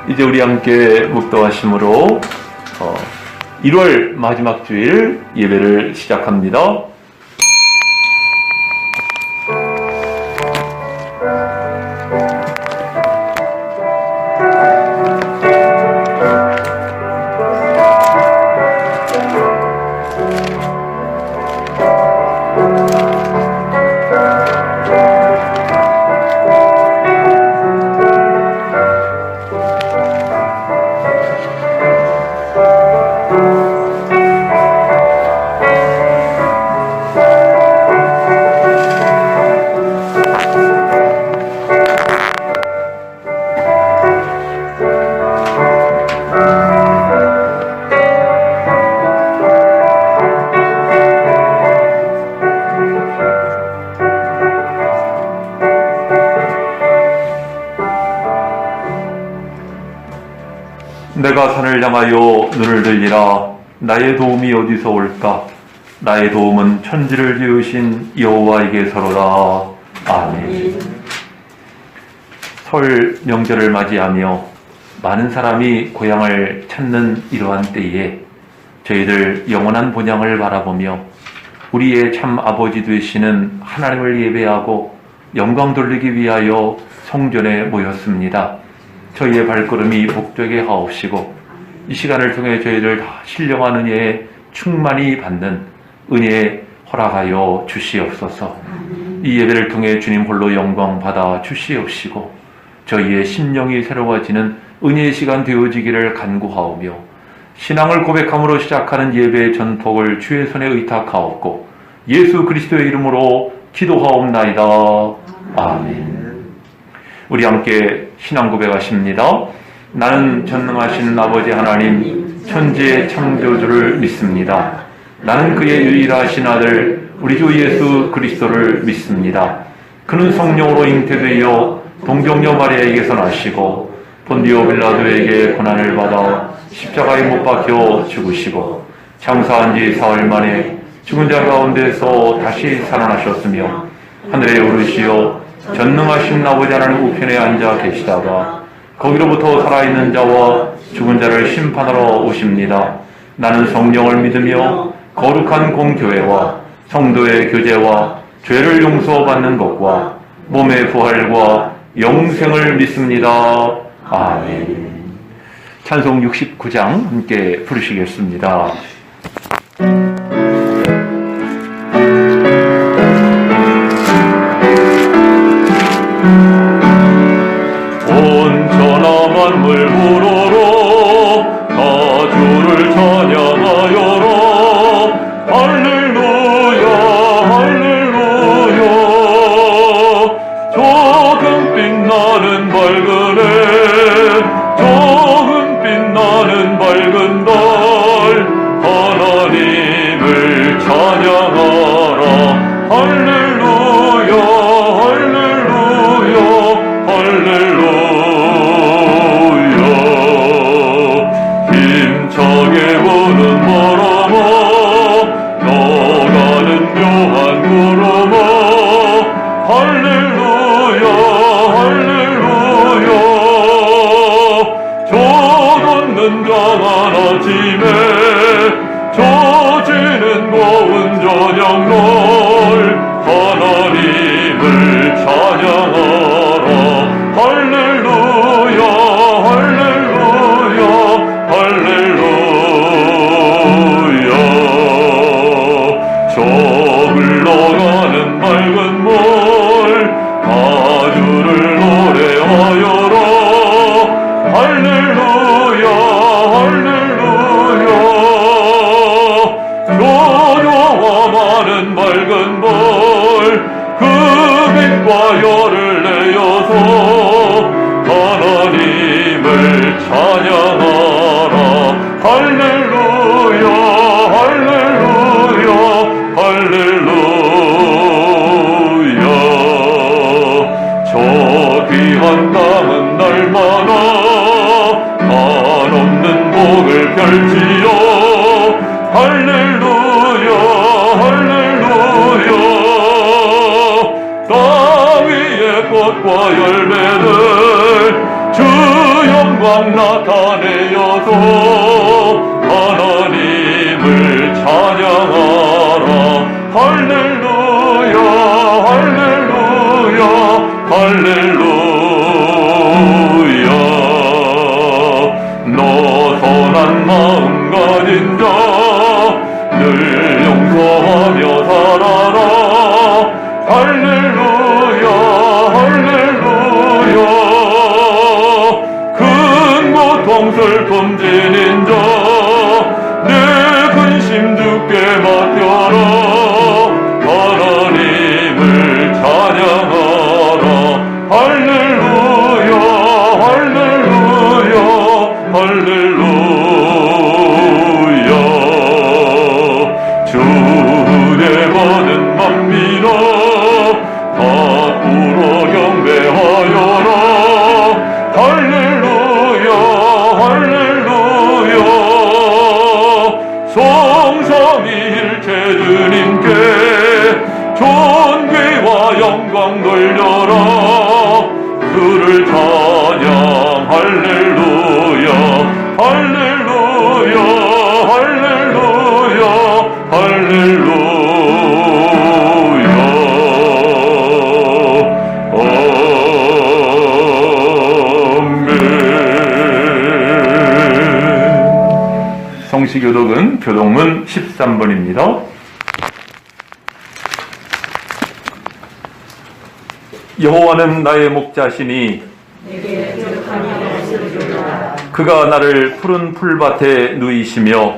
이제 우리 함께 묵도하심으로 1월 마지막 주일 예배를 시작합니다. 내가 산을 향하여 눈을 들리라. 나의 도움이 어디서 올까? 나의 도움은 천지를 지으신 여호와에게서로다. 아멘. 설 명절을 맞이하며 많은 사람이 고향을 찾는 이러한 때에 저희들 영원한 본향을 바라보며 우리의 참 아버지 되시는 하나님을 예배하고 영광 돌리기 위하여 성전에 모였습니다. 저희의 발걸음이 복되게 하옵시고 이 시간을 통해 저희를 다 신령한 은혜에 충만히 받는 은혜에 허락하여 주시옵소서. 이 예배를 통해 주님 홀로 영광 받아 주시옵시고 저희의 심령이 새로워지는 은혜의 시간 되어지기를 간구하오며 신앙을 고백함으로 시작하는 예배의 전폭을 주의 손에 의탁하옵고 예수 그리스도의 이름으로 기도하옵나이다. 아멘. 우리 함께 신앙 고백하십니다. 나는 전능하신 아버지 하나님 천지의 창조주를 믿습니다. 나는 그의 유일하신 아들 우리 주 예수 그리스도를 믿습니다. 그는 성령으로 잉태되어 동정녀 마리아에게서 나시고 본디오 빌라도에게 고난을 받아 십자가에 못 박혀 죽으시고 장사한 지 사흘 만에 죽은 자 가운데서 다시 살아나셨으며 하늘에 오르시어 전능하신 아버지 하나님 우편에 앉아 계시다가 거기로부터 살아있는 자와 죽은 자를 심판하러 오십니다. 나는 성령을 믿으며 거룩한 공교회와 성도의 교제와 죄를 용서받는 것과 몸의 부활과 영생을 믿습니다. 아멘. 찬송 69장 함께 부르시겠습니다. 만물 우러러 다 주를 찬양하여라. 할렐루야 할렐루야. 조금 빛나는 밝은 해 조금 빛나는 밝은 달 하나님을 찬양하라. 할렐루야 할렐루야 할렐루야. 힘차게 부는 바람아 너가는 묘한 구름아 할렐루야 할렐루야. 젖없는 강한 아침에 젖지는 고운 저녁날 하나님을 찬양하라. 할렐루야 할렐루야 할렐루야. 저 흘러가는 맑은 물 가주를 노래하여라. 할렐루야 할렐루야. 조조와 많은 맑은 물 그 빛과 열을 내어서 하나님을 찬양하라. 할렐루야 할렐루야 할렐루야. 저 귀한 땅은 날마다 한없는 복을 펼치어 할렐루야 할렐루야. 땅 위에 꽃과 열매들 주 영광 영광 나타내어서 하나님을 찬양하라. 할렐루야 할렐루야 할렐루야. 너 선한 마음 가진 자 늘 용서하며 살아라. 할렐루야 할렐루야. 큰 고통 슬픔 지닌 자 내 근심 주께 맡겨라. 하나님을 찬양하라. 할렐루야 할렐루야 할렐루야. 주의 받은 만민아 다 불어 경배하여라. 할렐루야 할렐루야. 성삼위일체 주님께 존귀와 영광 돌려라. 그를 찬양 할렐루야 할렐루야 할렐루야 할렐루야. 성시교독은 교독문 13번입니다. 여호와는 나의 목자시니 그가 나를 푸른 풀밭에 누이시며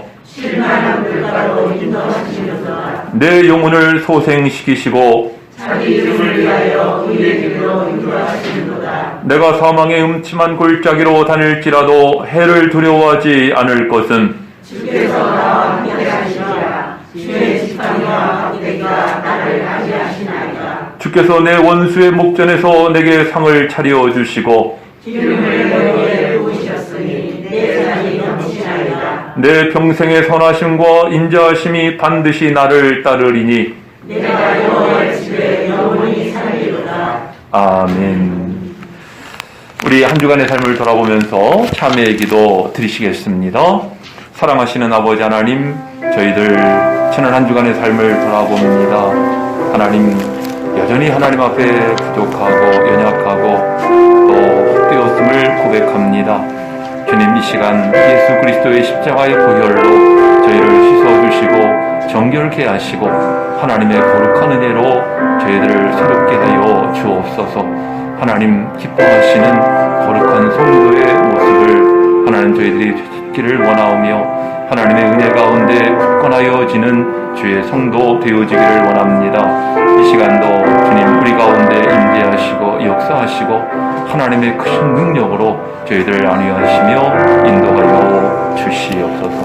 내 영혼을 소생시키시고 자기 이름을 위하여 의의 길로 인도하시는도다. 내가 사망의 음침한 골짜기로 다닐지라도 해를 두려워하지 않을 것은 주께서 나와 함께 하시리라. 주의 지팡이와 막대기가 나를 안위하시나이다. 주께서 내 원수의 목전에서 내게 상을 차려 주시고 기름을 머리에 부으셨으니 내 잔이 넘치나이다. 내 평생의 선하심과 인자하심이 반드시 나를 따르리니 내가 여호와의 집에 영원히 살리로다. 아멘. 우리 한 주간의 삶을 돌아보면서 참회의 기도 드리시겠습니다. 사랑하시는 아버지 하나님, 저희들 지난 한 주간의 삶을 돌아봅니다. 하나님, 여전히 하나님 앞에 부족하고 연약하고 또 헛되었음을 고백합니다. 주님, 이 시간 예수 그리스도의 십자가의 보혈로 저희를 씻어주시고 정결케 하시고 하나님의 거룩한 은혜로 저희들을 새롭게 하여 주옵소서. 하나님 기뻐하시는 거룩한 성도의 모습을 하나님 저희들이 찾기를 원하오며 하나님의 은혜 가운데 굳건하여지는 주의 성도 되어지기를 원합니다. 이 시간도 주님 우리 가운데 임재하시고 역사하시고 하나님의 크신 능력으로 저희들 안위하시며 인도하여 주시옵소서.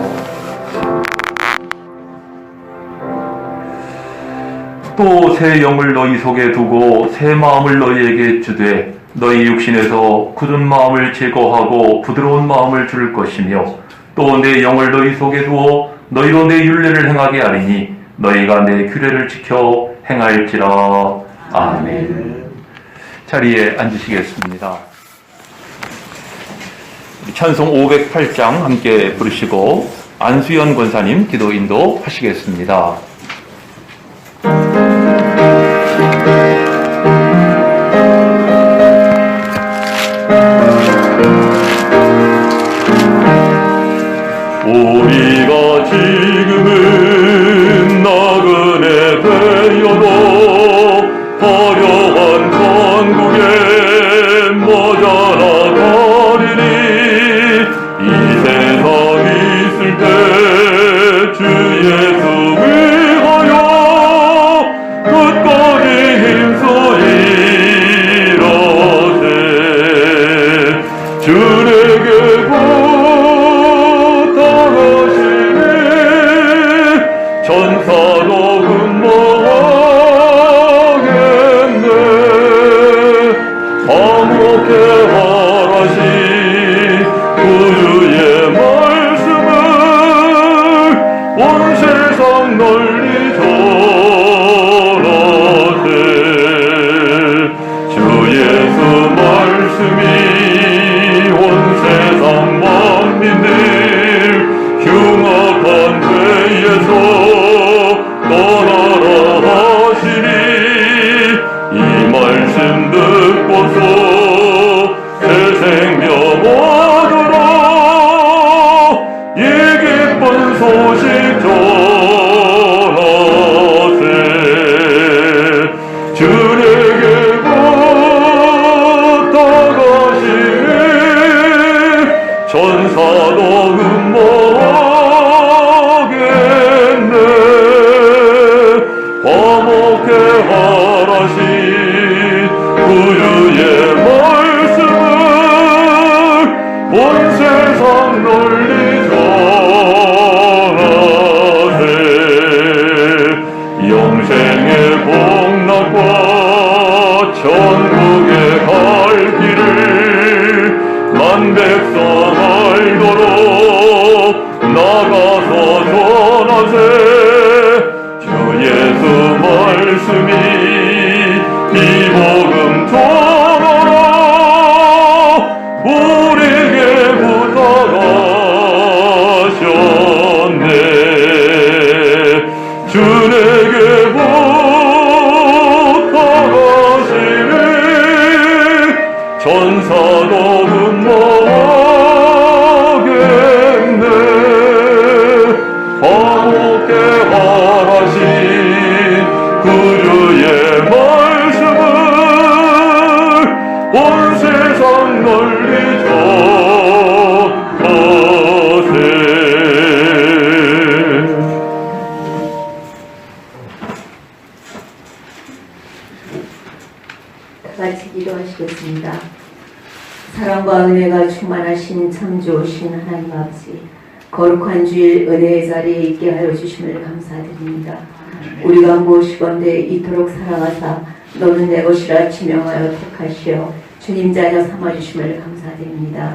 또 새 영을 너희 속에 두고 새 마음을 너희에게 주되 너희 육신에서 굳은 마음을 제거하고 부드러운 마음을 줄 것이며 또 내 영을 너희 속에 두어 너희로 내 율례를 행하게 하리니 너희가 내 규례를 지켜 행할지라. 아멘. 자리에 앉으시겠습니다. 찬송 508장 함께 부르시고 안수연 권사님 기도 인도 하시겠습니다. 우리가 지금은 나그네 되어도 화려한 천국에 모자라다리니 이 세상 있을 때 주 예수 위하여 끝까지 힘써 일하세. 주 내게 전사도 근무하겠네. 방목해 하라시 구주의 말씀을 온 세상 널리 전하세. 주 예수 말씀이 온 세상 말씀 듣고서 새 생명 얻으라. 이 기쁜 소식 전하세. 주에게 부탁하시니 천사도 음모하겠네. 화목해 하라신 구주의 말씀을 온 세상 널리 전하세. 영생의 복락과 천국에 갈 길을 만 백성 알도록 나가서 전하세. 주 예수 말씀이 이 복음 전하라. 우리에게 부탁하셨네. 주에게 부탁하시니 천사도 음모하겠네. 화목해 하라신 구주의 말씀을 온 세상 널리 전하세. 같이 기도하시겠습니다. 사랑과 은혜가 충만하신 참 좋으신 하나님 아버지, 거룩한 주일 은혜의 자리에 있게 하여 주심을 감사드립니다. 우리가 무엇이건대 이토록 사랑하사 너는 내 것이라 지명하여 택하시어 주님 자녀 삼아주심을 감사드립니다.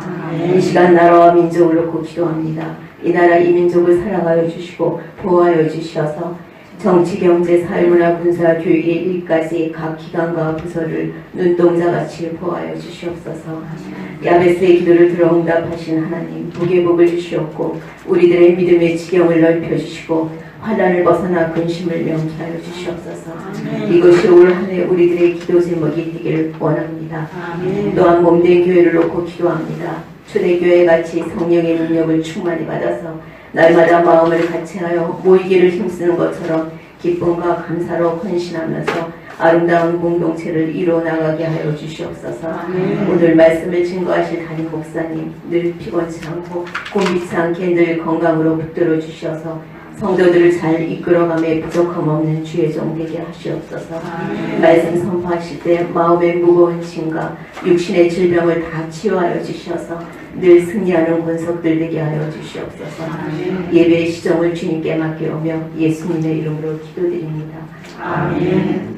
이 시간 나라와 민족을 놓고 기도합니다. 이 나라 이 민족을 사랑하여 주시고 보호하여 주셔서 정치, 경제, 사회문화, 군사, 교육의 일까지 각 기관과 부서를 눈동자같이 보호하여 주시옵소서. 야베스의 기도를 들어 응답하신 하나님, 복의 복을 주시옵고 우리들의 믿음의 지경을 넓혀주시고 환난을 벗어나 근심을 명쾌하여 주시옵소서. 이것이 올 한 해 우리들의 기도 제목이 되기를 원합니다. 또한 몸된 교회를 놓고 기도합니다. 초대교회 같이 성령의 능력을 충만히 받아서 날마다 마음을 같이하여 모이기를 힘쓰는 것처럼 기쁨과 감사로 헌신하면서 아름다운 공동체를 이루어 나가게 하여 주시옵소서. 오늘 말씀을 증거하실 담임 목사님 늘 피곤치 않고 곤비치 않게 늘 건강으로 붙들어 주셔서 성도들을 잘 이끌어감에 부족함 없는 주의 종 되게 하시옵소서. 말씀 선포하실 때 마음의 무거운 짐과 육신의 질병을 다 치유하여 주셔서 늘 승리하는 권속들 되게 하여 주시옵소서. 예배의 시정을 주님께 맡겨오며 예수님의 이름으로 기도드립니다. 아멘.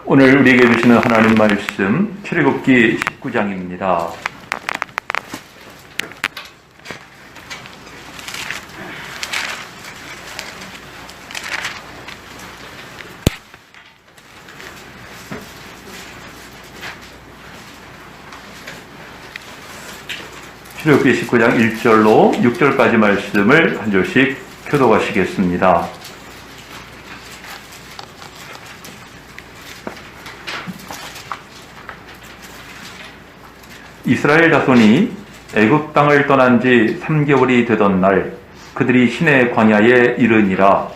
오늘 우리에게 주시는 하나님 말씀 출애굽기 19장입니다. 출애굽기 19장 1절로 6절까지 말씀을 한 절씩 교독하시겠습니다. 이스라엘 자손이 애굽 땅을 떠난 지 3개월이 되던 날 그들이 시내 광야에 이르니라.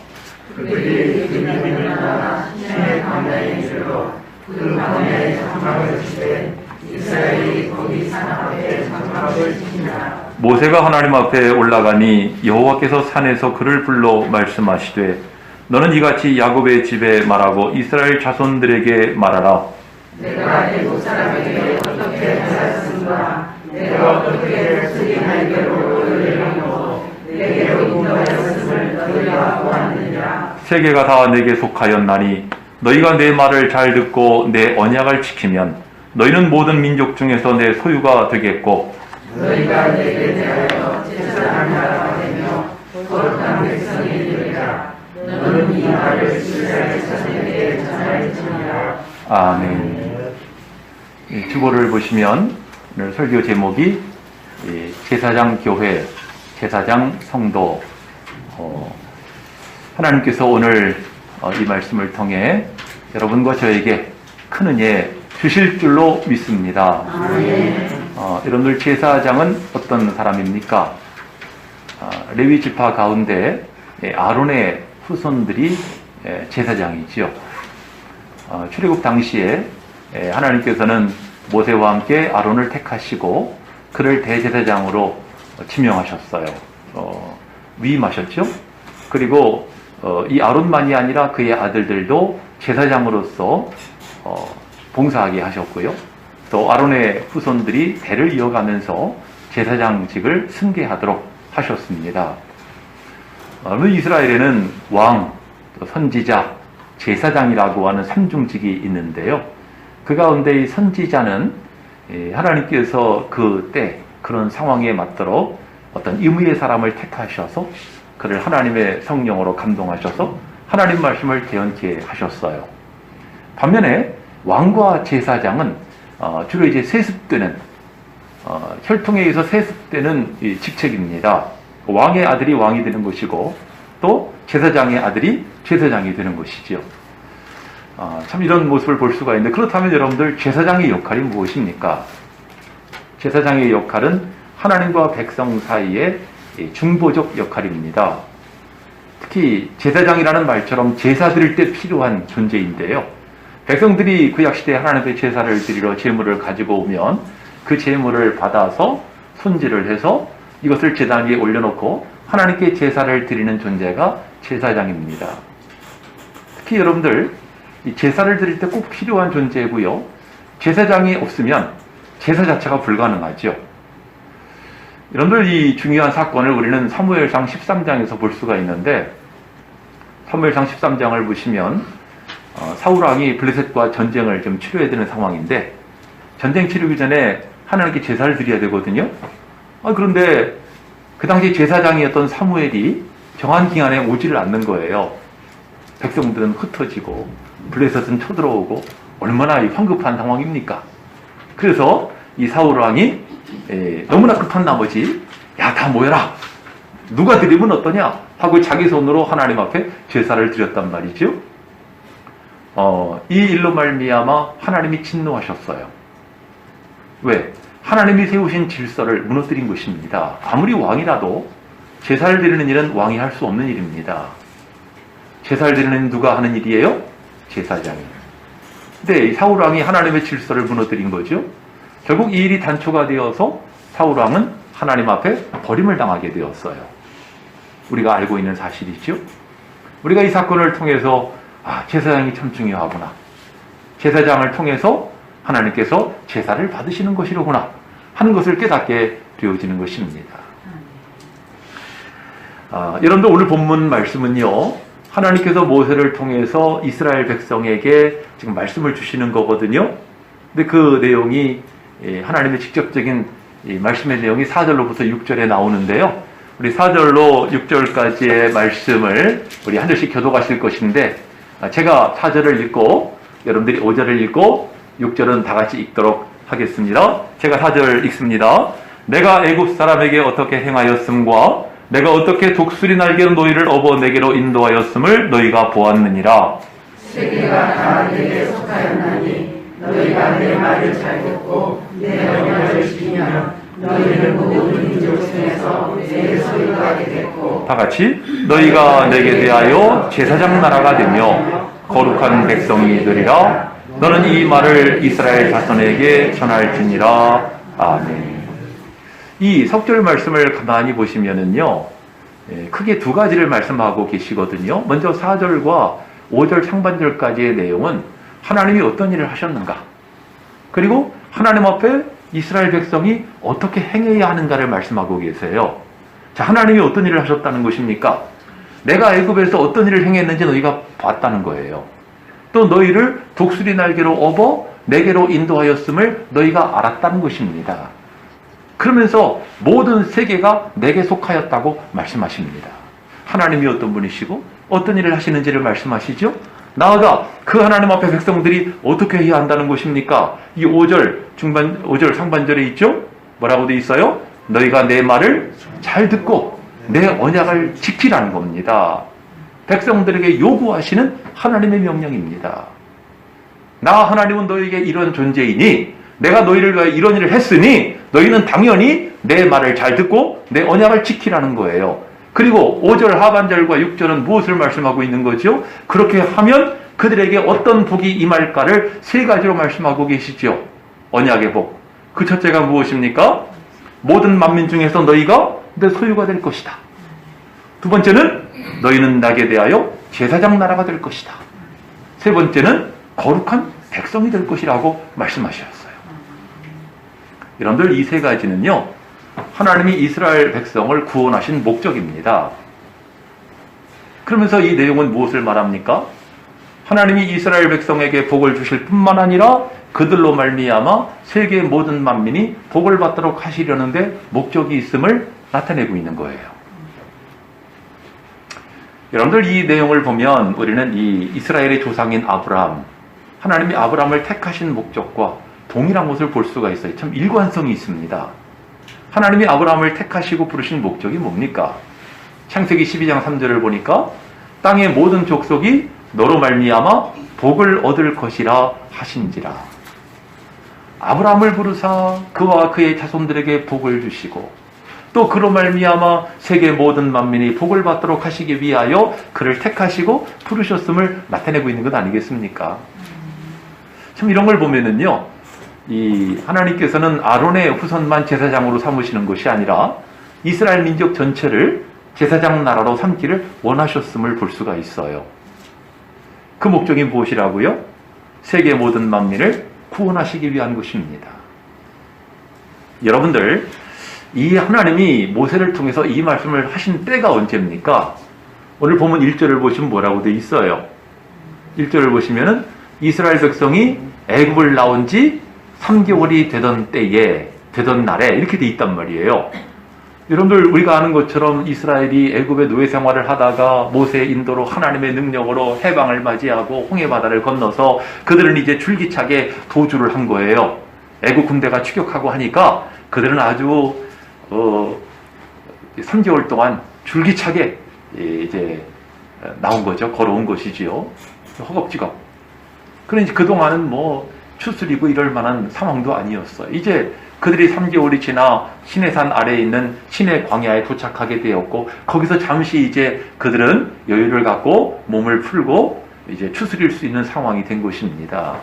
그들이 기름을 따라 시내 광야에 이르러 그 광야에 장막을 치되 이스라엘이 거기 산 앞에 장막을 치니라. 모세가 하나님 앞에 올라가니 여호와께서 산에서 그를 불러 말씀하시되 너는 이같이 야곱의 집에 말하고 이스라엘 자손들에게 말하라. 내가 애굽 사람에게 어떻게 하였음과 내가 어떻게 스리 날개로 너희를 이루고 내게로 인도하였음을 너희가 보았느니라. 세계가 다 내게 속하였나니 너희가 내 말을 잘 듣고 내 언약을 지키면 너희는 모든 민족 중에서 내 소유가 되겠고 너희가 내게 대하여 제사장 나라가 되며 거룩한 백성이 되리라. 너는 이 말을 이스라엘 자손에게 전할지니라. 아멘. 이 주보를 보시면 오늘 설교 제목이 제사장 교회, 제사장 성도. 하나님께서 오늘 이 말씀을 통해 여러분과 저에게 큰 은혜 주실 줄로 믿습니다. 여러분들 제사장은 어떤 사람입니까? 레위 지파 가운데 아론의 후손들이 제사장이지요. 출애굽 당시에 하나님께서는 모세와 함께 아론을 택하시고 그를 대제사장으로 지명하셨어요. 위임하셨죠. 그리고 이 아론만이 아니라 그의 아들들도 제사장으로서 봉사하게 하셨고요. 또 아론의 후손들이 대를 이어가면서 제사장직을 승계하도록 하셨습니다. 이스라엘에는 왕, 선지자, 제사장이라고 하는 삼중직이 있는데요. 그 가운데 이 선지자는 하나님께서 그때 그런 상황에 맞도록 어떤 의무의 사람을 택하셔서 그를 하나님의 성령으로 감동하셔서 하나님 말씀을 대언케 하셨어요. 반면에 왕과 제사장은 주로 이제 세습되는 혈통에 의해서 세습되는 이 직책입니다. 왕의 아들이 왕이 되는 것이고 또 제사장의 아들이 제사장이 되는 것이죠. 참 이런 모습을 볼 수가 있는데, 그렇다면 여러분들 제사장의 역할이 무엇입니까? 제사장의 역할은 하나님과 백성 사이의 중보적 역할입니다. 특히 제사장이라는 말처럼 제사 드릴 때 필요한 존재인데요. 백성들이 구약시대에 하나님께 제사를 드리러 제물을 가지고 오면 그 제물을 받아서 손질을 해서 이것을 제단 위에 올려놓고 하나님께 제사를 드리는 존재가 제사장입니다. 특히 여러분들 이 제사를 드릴 때 꼭 필요한 존재고요. 제사장이 없으면 제사 자체가 불가능하죠. 여러분들 이 중요한 사건을 우리는 사무엘상 13장에서 볼 수가 있는데, 사무엘상 13장을 보시면 사울왕이 블레셋과 전쟁을 좀 치러야 되는 상황인데, 전쟁 치르기 전에 하나님께 제사를 드려야 되거든요. 그런데 그 당시 제사장이었던 사무엘이 정한 기간에 오지를 않는 거예요. 백성들은 흩어지고 블레셋은 쳐들어오고 얼마나 황급한 상황입니까? 그래서 이 사울왕이 너무나 급한 나머지 다 모여라, 누가 드리면 어떠냐 하고 자기 손으로 하나님 앞에 제사를 드렸단 말이죠. 이 일로 말미암아 하나님이 진노하셨어요. 왜? 하나님이 세우신 질서를 무너뜨린 것입니다. 아무리 왕이라도 제사를 드리는 일은 왕이 할 수 없는 일입니다. 제사를 드리는 누가 하는 일이에요? 제사장이. 근데 사울왕이 하나님의 질서를 무너뜨린 거죠. 결국 이 일이 단초가 되어서 사울왕은 하나님 앞에 버림을 당하게 되었어요. 우리가 알고 있는 사실이죠. 우리가 이 사건을 통해서 제사장이 참 중요하구나, 제사장을 통해서 하나님께서 제사를 받으시는 것이로구나 하는 것을 깨닫게 되어지는 것입니다. 여러분들 오늘 본문 말씀은요, 하나님께서 모세를 통해서 이스라엘 백성에게 지금 말씀을 주시는 거거든요. 근데 그 내용이 하나님의 직접적인 말씀의 내용이 4절로부터 6절에 나오는데요. 우리 4절로 6절까지의 말씀을 우리 한 절씩 교독하실 것인데, 제가 4절을 읽고 여러분들이 5절을 읽고 6절은 다 같이 읽도록 하겠습니다. 제가 4절 읽습니다. 내가 애굽 사람에게 어떻게 행하였음과 내가 어떻게 독수리 날개로 너희를 업어 내게로 인도하였음을 너희가 보았느니라. 세계가 다 내게 속하였나니 너희가 내 말을 잘 듣고 내 명령을 지키면 너희는 모든 민족 중에서 내 소유가 되겠고, 다 같이 너희가 내게 대하여 제사장 나라가 되며 거룩한 백성이 되리라. 너는 이 말을 이스라엘 자손에게 전할지니라. 아멘. 이 석절 말씀을 가만히 보시면은요, 크게 두 가지를 말씀하고 계시거든요. 먼저 4절과 5절 상반절까지의 내용은 하나님이 어떤 일을 하셨는가, 그리고 하나님 앞에 이스라엘 백성이 어떻게 행해야 하는가를 말씀하고 계세요. 자, 하나님이 어떤 일을 하셨다는 것입니까? 내가 애굽에서 어떤 일을 행했는지 너희가 봤다는 거예요. 또 너희를 독수리 날개로 업어 내게로 인도하였음을 너희가 알았다는 것입니다. 그러면서 모든 세계가 내게 속하였다고 말씀하십니다. 하나님이 어떤 분이시고 어떤 일을 하시는지를 말씀하시죠. 나아가 그 하나님 앞에 백성들이 어떻게 해야 한다는 것입니까? 이 5절 상반절에 있죠. 뭐라고 돼 있어요? 너희가 내 말을 잘 듣고 내 언약을 지키라는 겁니다. 백성들에게 요구하시는 하나님의 명령입니다. 나 하나님은 너희에게 이런 존재이니 내가 너희를 위하여 이런 일을 했으니 너희는 당연히 내 말을 잘 듣고 내 언약을 지키라는 거예요. 그리고 5절 하반절과 6절은 무엇을 말씀하고 있는 거죠? 그렇게 하면 그들에게 어떤 복이 임할까를 세 가지로 말씀하고 계시죠. 언약의 복. 그 첫째가 무엇입니까? 모든 만민 중에서 너희가 내 소유가 될 것이다. 두 번째는 너희는 나게 대하여 제사장 나라가 될 것이다. 세 번째는 거룩한 백성이 될 것이라고 말씀하셨어요. 여러분들 이 세 가지는요, 하나님이 이스라엘 백성을 구원하신 목적입니다. 그러면서 이 내용은 무엇을 말합니까? 하나님이 이스라엘 백성에게 복을 주실 뿐만 아니라 그들로 말미암아 세계의 모든 만민이 복을 받도록 하시려는데 목적이 있음을 나타내고 있는 거예요. 여러분들 이 내용을 보면 우리는 이 이스라엘의 조상인 아브라함, 하나님이 아브라함을 택하신 목적과 동일한 것을 볼 수가 있어요. 참 일관성이 있습니다. 하나님이 아브라함을 택하시고 부르신 목적이 뭡니까? 창세기 12장 3절을 보니까 땅의 모든 족속이 너로 말미암아 복을 얻을 것이라 하신지라. 아브라함을 부르사 그와 그의 자손들에게 복을 주시고 또 그로 말미암아 세계 모든 만민이 복을 받도록 하시기 위하여 그를 택하시고 부르셨음을 나타내고 있는 것 아니겠습니까? 참 이런 걸 보면은요, 이 하나님께서는 아론의 후손만 제사장으로 삼으시는 것이 아니라 이스라엘 민족 전체를 제사장 나라로 삼기를 원하셨음을 볼 수가 있어요. 그 목적이 무엇이라고요? 세계 모든 만민을 구원하시기 위한 것입니다. 여러분들, 이 하나님이 모세를 통해서 이 말씀을 하신 때가 언제입니까? 오늘 보면 1절을 보시면 뭐라고 되어 있어요? 1절을 보시면은 이스라엘 백성이 애굽을 나온 지 3개월이 되던 날에 이렇게 돼 있단 말이에요. 여러분들 우리가 아는 것처럼 이스라엘이 애굽의 노예 생활을 하다가 모세의 인도로 하나님의 능력으로 해방을 맞이하고 홍해 바다를 건너서 그들은 이제 줄기차게 도주를 한 거예요. 애굽 군대가 추격하고 하니까 그들은 아주 3개월 동안 줄기차게 이제 나온 거죠. 걸어온 것이지요. 허겁지겁. 그러니 그동안은 뭐 추스리고 이럴 만한 상황도 아니었어요. 이제 그들이 3개월이 지나 시내산 아래에 있는 시내 광야에 도착하게 되었고 거기서 잠시 이제 그들은 여유를 갖고 몸을 풀고 이제 추스릴 수 있는 상황이 된 것입니다.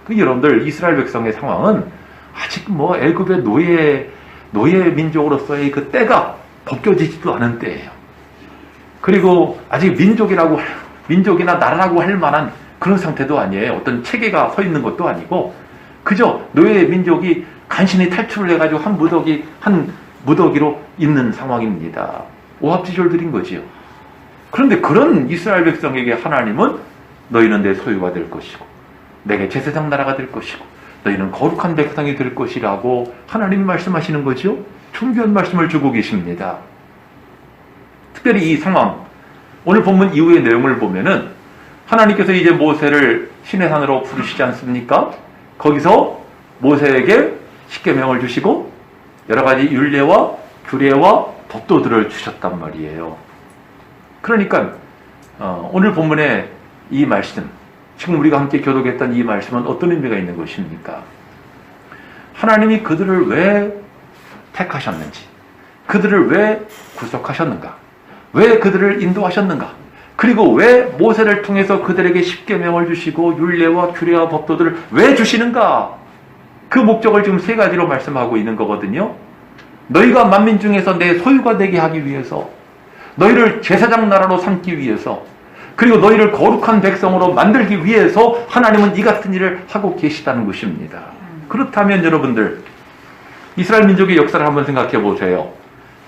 그 여러분들 이스라엘 백성의 상황은 아직 뭐 애굽의 노예 민족으로서의 그 때가 벗겨지지도 않은 때예요. 그리고 아직 민족이나 나라라고 할 만한 그런 상태도 아니에요. 어떤 체계가 서 있는 것도 아니고 그저 노예 민족이 간신히 탈출을 해가지고 한 무더기로 있는 상황입니다. 오합지졸들인 거지요. 그런데 그런 이스라엘 백성에게 하나님은 너희는 내 소유가 될 것이고 내게 제사장 나라가 될 것이고 너희는 거룩한 백성이 될 것이라고 하나님이 말씀하시는 거죠. 존귀한 말씀을 주고 계십니다. 특별히 이 상황, 오늘 본문 이후의 내용을 보면은 하나님께서 이제 모세를 시내산으로 부르시지 않습니까? 거기서 모세에게 십계명을 주시고 여러 가지 율례와 규례와 법도들을 주셨단 말이에요. 그러니까 오늘 본문의 이 말씀, 지금 우리가 함께 교독했던 이 말씀은 어떤 의미가 있는 것입니까? 하나님이 그들을 왜 택하셨는지, 그들을 왜 구속하셨는가, 왜 그들을 인도하셨는가, 그리고 왜 모세를 통해서 그들에게 십계명을 주시고 율례와 규례와 법도들을 왜 주시는가? 그 목적을 지금 세 가지로 말씀하고 있는 거거든요. 너희가 만민 중에서 내 소유가 되게 하기 위해서, 너희를 제사장 나라로 삼기 위해서, 그리고 너희를 거룩한 백성으로 만들기 위해서 하나님은 이 같은 일을 하고 계시다는 것입니다. 그렇다면 여러분들, 이스라엘 민족의 역사를 한번 생각해 보세요.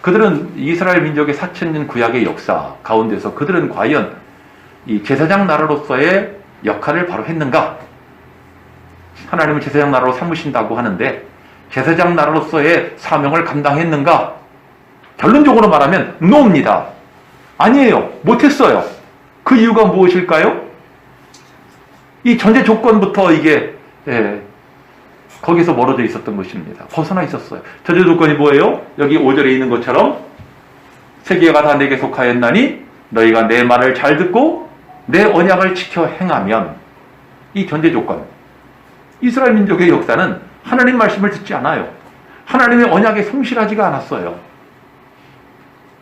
그들은 이스라엘 민족의 4000년 구약의 역사 가운데서 그들은 과연 이 제사장 나라로서의 역할을 바로 했는가? 하나님은 제사장 나라로 삼으신다고 하는데 제사장 나라로서의 사명을 감당했는가? 결론적으로 말하면 no입니다. 아니에요. 못했어요. 그 이유가 무엇일까요? 이 전제 조건부터 이게 거기서 멀어져 있었던 것입니다. 벗어나 있었어요. 전제 조건이 뭐예요? 여기 5절에 있는 것처럼 세계가 다 내게 속하였나니 너희가 내 말을 잘 듣고 내 언약을 지켜 행하면, 이 전제 조건. 이스라엘 민족의 역사는 하나님 말씀을 듣지 않아요. 하나님의 언약에 성실하지가 않았어요.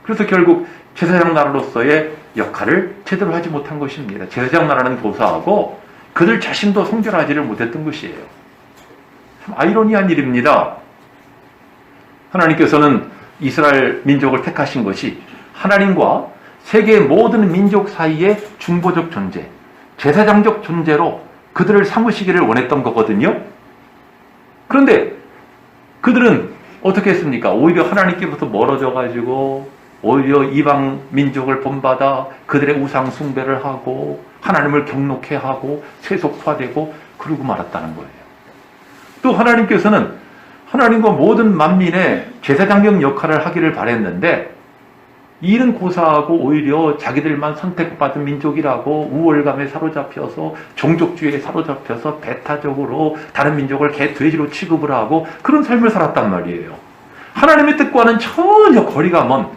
그래서 결국 제사장 나라로서의 역할을 제대로 하지 못한 것입니다. 제사장 나라는 교사하고 그들 자신도 성결하지를 못했던 것이에요. 참 아이러니한 일입니다. 하나님께서는 이스라엘 민족을 택하신 것이 하나님과 세계의 모든 민족 사이의 중보적 존재, 제사장적 존재로 그들을 삼으시기를 원했던 거거든요. 그런데 그들은 어떻게 했습니까? 오히려 하나님께부터 멀어져 가지고 오히려 이방 민족을 본받아 그들의 우상 숭배를 하고 하나님을 경록해 하고 세속화되고 그러고 말았다는 거예요. 또 하나님께서는 하나님과 모든 만민의 제사장적 역할을 하기를 바랬는데 이 일은 고사하고 오히려 자기들만 선택받은 민족이라고 우월감에 사로잡혀서 종족주의에 사로잡혀서 배타적으로 다른 민족을 개돼지로 취급을 하고 그런 삶을 살았단 말이에요. 하나님의 뜻과는 전혀 거리가 먼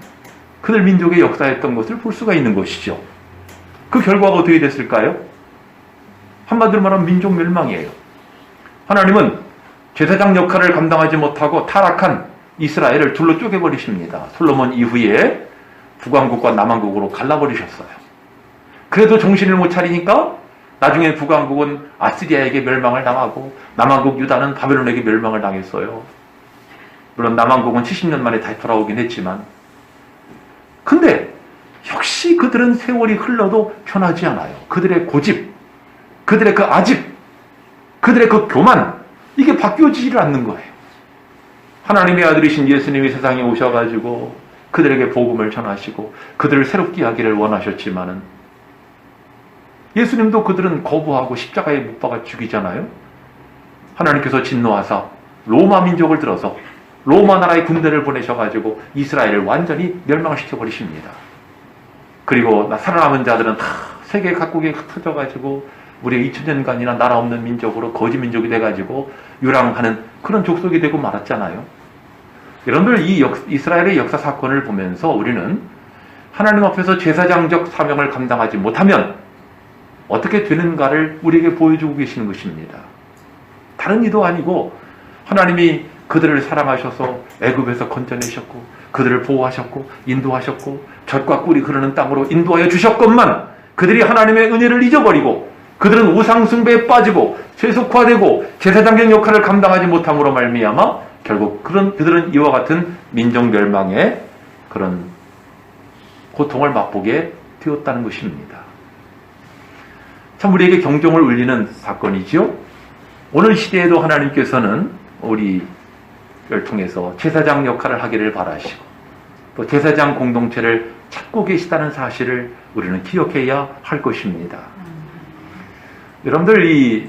그들 민족의 역사였던 것을 볼 수가 있는 것이죠. 그 결과가 어떻게 됐을까요? 한마디로 말하면 민족 멸망이에요. 하나님은 제사장 역할을 감당하지 못하고 타락한 이스라엘을 둘로 쪼개버리십니다. 솔로몬 이후에 북왕국과 남왕국으로 갈라버리셨어요. 그래도 정신을 못 차리니까 나중에 북왕국은 아시리아에게 멸망을 당하고 남왕국 유다는 바벨론에게 멸망을 당했어요. 물론 남왕국은 70년 만에 다시 돌아오긴 했지만, 근데 역시 그들은 세월이 흘러도 변하지 않아요. 그들의 고집, 그들의 그 아집, 그들의 그 교만, 이게 바뀌어지지를 않는 거예요. 하나님의 아들이신 예수님이 세상에 오셔가지고 그들에게 복음을 전하시고 그들을 새롭게 하기를 원하셨지만은 예수님도 그들은 거부하고 십자가에 못 박아 죽이잖아요. 하나님께서 진노하사 로마 민족을 들어서 로마 나라의 군대를 보내셔가지고 이스라엘을 완전히 멸망시켜 버리십니다. 그리고 살아남은 자들은 다 세계 각국에 흩어져가지고 무려 2000년간이나 나라 없는 민족으로 거지 민족이 돼가지고 유랑하는 그런 족속이 되고 말았잖아요. 여러분들 이 이스라엘의 역사 사건을 보면서 우리는 하나님 앞에서 제사장적 사명을 감당하지 못하면 어떻게 되는가를 우리에게 보여주고 계시는 것입니다. 다른 이도 아니고 하나님이 그들을 사랑하셔서 애굽에서 건져내셨고 그들을 보호하셨고 인도하셨고 젖과 꿀이 흐르는 땅으로 인도하여 주셨건만 그들이 하나님의 은혜를 잊어버리고 그들은 우상 숭배에 빠지고 세속화되고 제사장적 역할을 감당하지 못함으로 말미암아 결국 그들은 이와 같은 민족 멸망의 그런 고통을 맛보게 되었다는 것입니다. 참 우리에게 경종을 울리는 사건이지요. 오늘 시대에도 하나님께서는 우리를 통해서 제사장 역할을 하기를 바라시고 또 제사장 공동체를 찾고 계시다는 사실을 우리는 기억해야 할 것입니다. 여러분들 이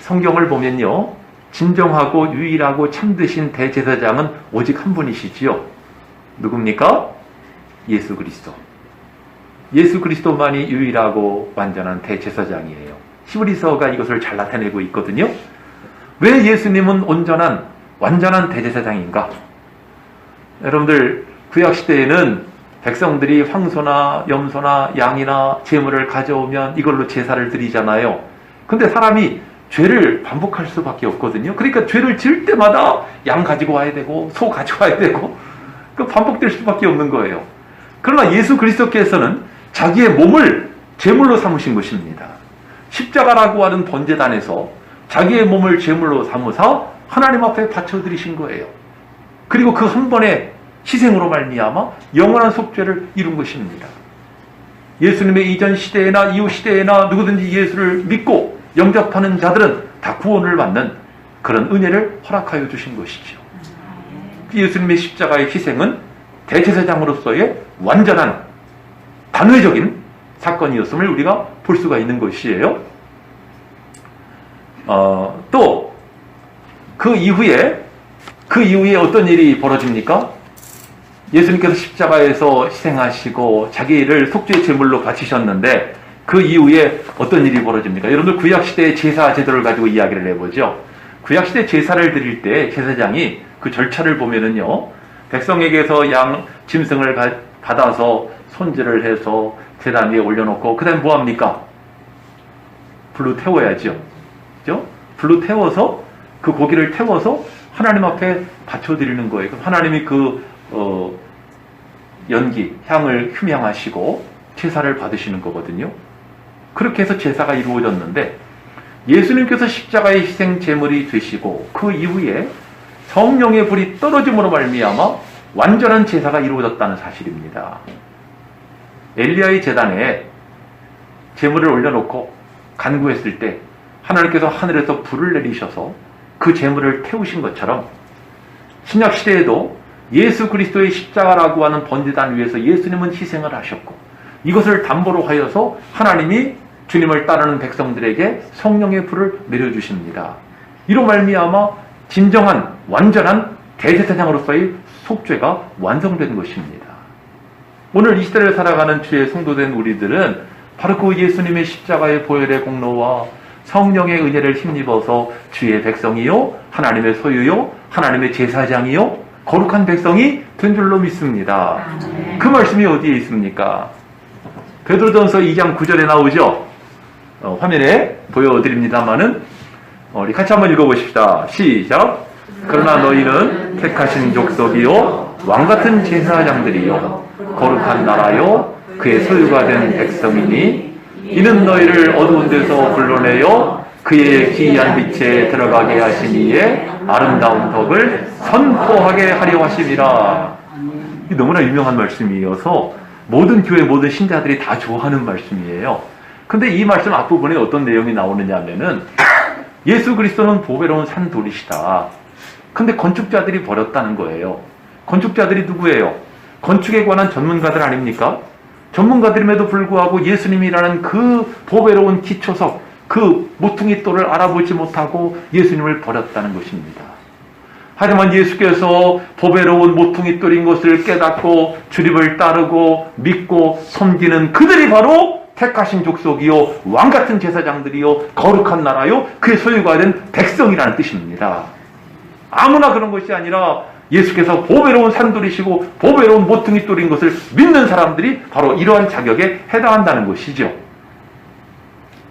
성경을 보면요, 진정하고 유일하고 참되신 대제사장은 오직 한 분이시지요. 누굽니까? 예수 그리스도. 예수 그리스도만이 유일하고 완전한 대제사장이에요. 히브리서가 이것을 잘 나타내고 있거든요. 왜 예수님은 완전한 대제사장인가? 여러분들 구약시대에는 백성들이 황소나 염소나 양이나 제물을 가져오면 이걸로 제사를 드리잖아요. 근데 사람이 죄를 반복할 수밖에 없거든요. 그러니까 죄를 지을 때마다 양 가지고 와야 되고 소 가지고 와야 되고 그 반복될 수밖에 없는 거예요. 그러나 예수 그리스도께서는 자기의 몸을 제물로 삼으신 것입니다. 십자가라고 하는 번제단에서 자기의 몸을 제물로 삼으사 하나님 앞에 바쳐드리신 거예요. 그리고 그 한 번의 희생으로 말미암아 영원한 속죄를 이룬 것입니다. 예수님의 이전 시대에나 이후 시대에나 누구든지 예수를 믿고 영접하는 자들은 다 구원을 받는 그런 은혜를 허락하여 주신 것이죠. 예수님의 십자가의 희생은 대제사장으로서의 완전한 단회적인 사건이었음을 우리가 볼 수가 있는 것이에요. 또 그 이후에 어떤 일이 벌어집니까? 예수님께서 십자가에서 희생하시고 자기를 속죄의 제물로 바치셨는데 그 이후에 어떤 일이 벌어집니까? 여러분들 구약시대의 제사 제도를 가지고 이야기를 해보죠. 구약시대 제사를 드릴 때 제사장이 그 절차를 보면은요, 백성에게서 양 짐승을 받아서 손질을 해서 제단 위에 올려놓고 그 다음에 뭐합니까? 불로 태워야죠. 그죠? 불로 태워서 그 고기를 태워서 하나님 앞에 바쳐드리는 거예요. 하나님이 연기, 향을 흠양하시고 제사를 받으시는 거거든요. 그렇게 해서 제사가 이루어졌는데 예수님께서 십자가의 희생 제물이 되시고 그 이후에 성령의 불이 떨어짐으로 말미암아 완전한 제사가 이루어졌다는 사실입니다. 엘리야의 제단에 제물을 올려놓고 간구했을 때 하나님께서 하늘에서 불을 내리셔서 그 제물을 태우신 것처럼 신약 시대에도 예수 그리스도의 십자가라고 하는 번제단 위에서 예수님은 희생을 하셨고 이것을 담보로 하여서 하나님이 주님을 따르는 백성들에게 성령의 불을 내려주십니다. 이로 말미암아 진정한 완전한 대제사장으로서의 속죄가 완성된 것입니다. 오늘 이 시대를 살아가는 주의 성도된 우리들은 바로 그 예수님의 십자가의 보혈의 공로와 성령의 은혜를 힘입어서 주의 백성이요 하나님의 소유요 하나님의 제사장이요 거룩한 백성이 된 줄로 믿습니다. 그 말씀이 어디에 있습니까? 베드로전서 2장 9절에 나오죠. 화면에 보여드립니다마는 우리 같이 한번 읽어보십시다. 시작. 그러나 너희는 택하신 족속이요 왕같은 제사장들이요 거룩한 나라요 그의 소유가 된 백성이니 이는 너희를 어두운 데서 불러내어 그의 기이한 빛에 들어가게 하신 이의 아름다운 덕을 선포하게 하려 하심이라. 너무나 유명한 말씀이어서 모든 교회 모든 신자들이 다 좋아하는 말씀이에요. 근데 이 말씀 앞부분에 어떤 내용이 나오느냐 하면은 예수 그리스도는 보배로운 산돌이시다. 근데 건축자들이 버렸다는 거예요. 건축자들이 누구예요? 건축에 관한 전문가들 아닙니까? 전문가들임에도 불구하고 예수님이라는 그 보배로운 기초석, 그 모퉁이돌을 알아보지 못하고 예수님을 버렸다는 것입니다. 하지만 예수께서 보배로운 모퉁이돌인 것을 깨닫고 주님을 따르고 믿고 섬기는 그들이 바로 택하신 족속이요 왕같은 제사장들이요 거룩한 나라요 그의 소유가 된 백성이라는 뜻입니다. 아무나 그런 것이 아니라 예수께서 보배로운 산돌이시고 보배로운 모퉁이돌인 것을 믿는 사람들이 바로 이러한 자격에 해당한다는 것이죠.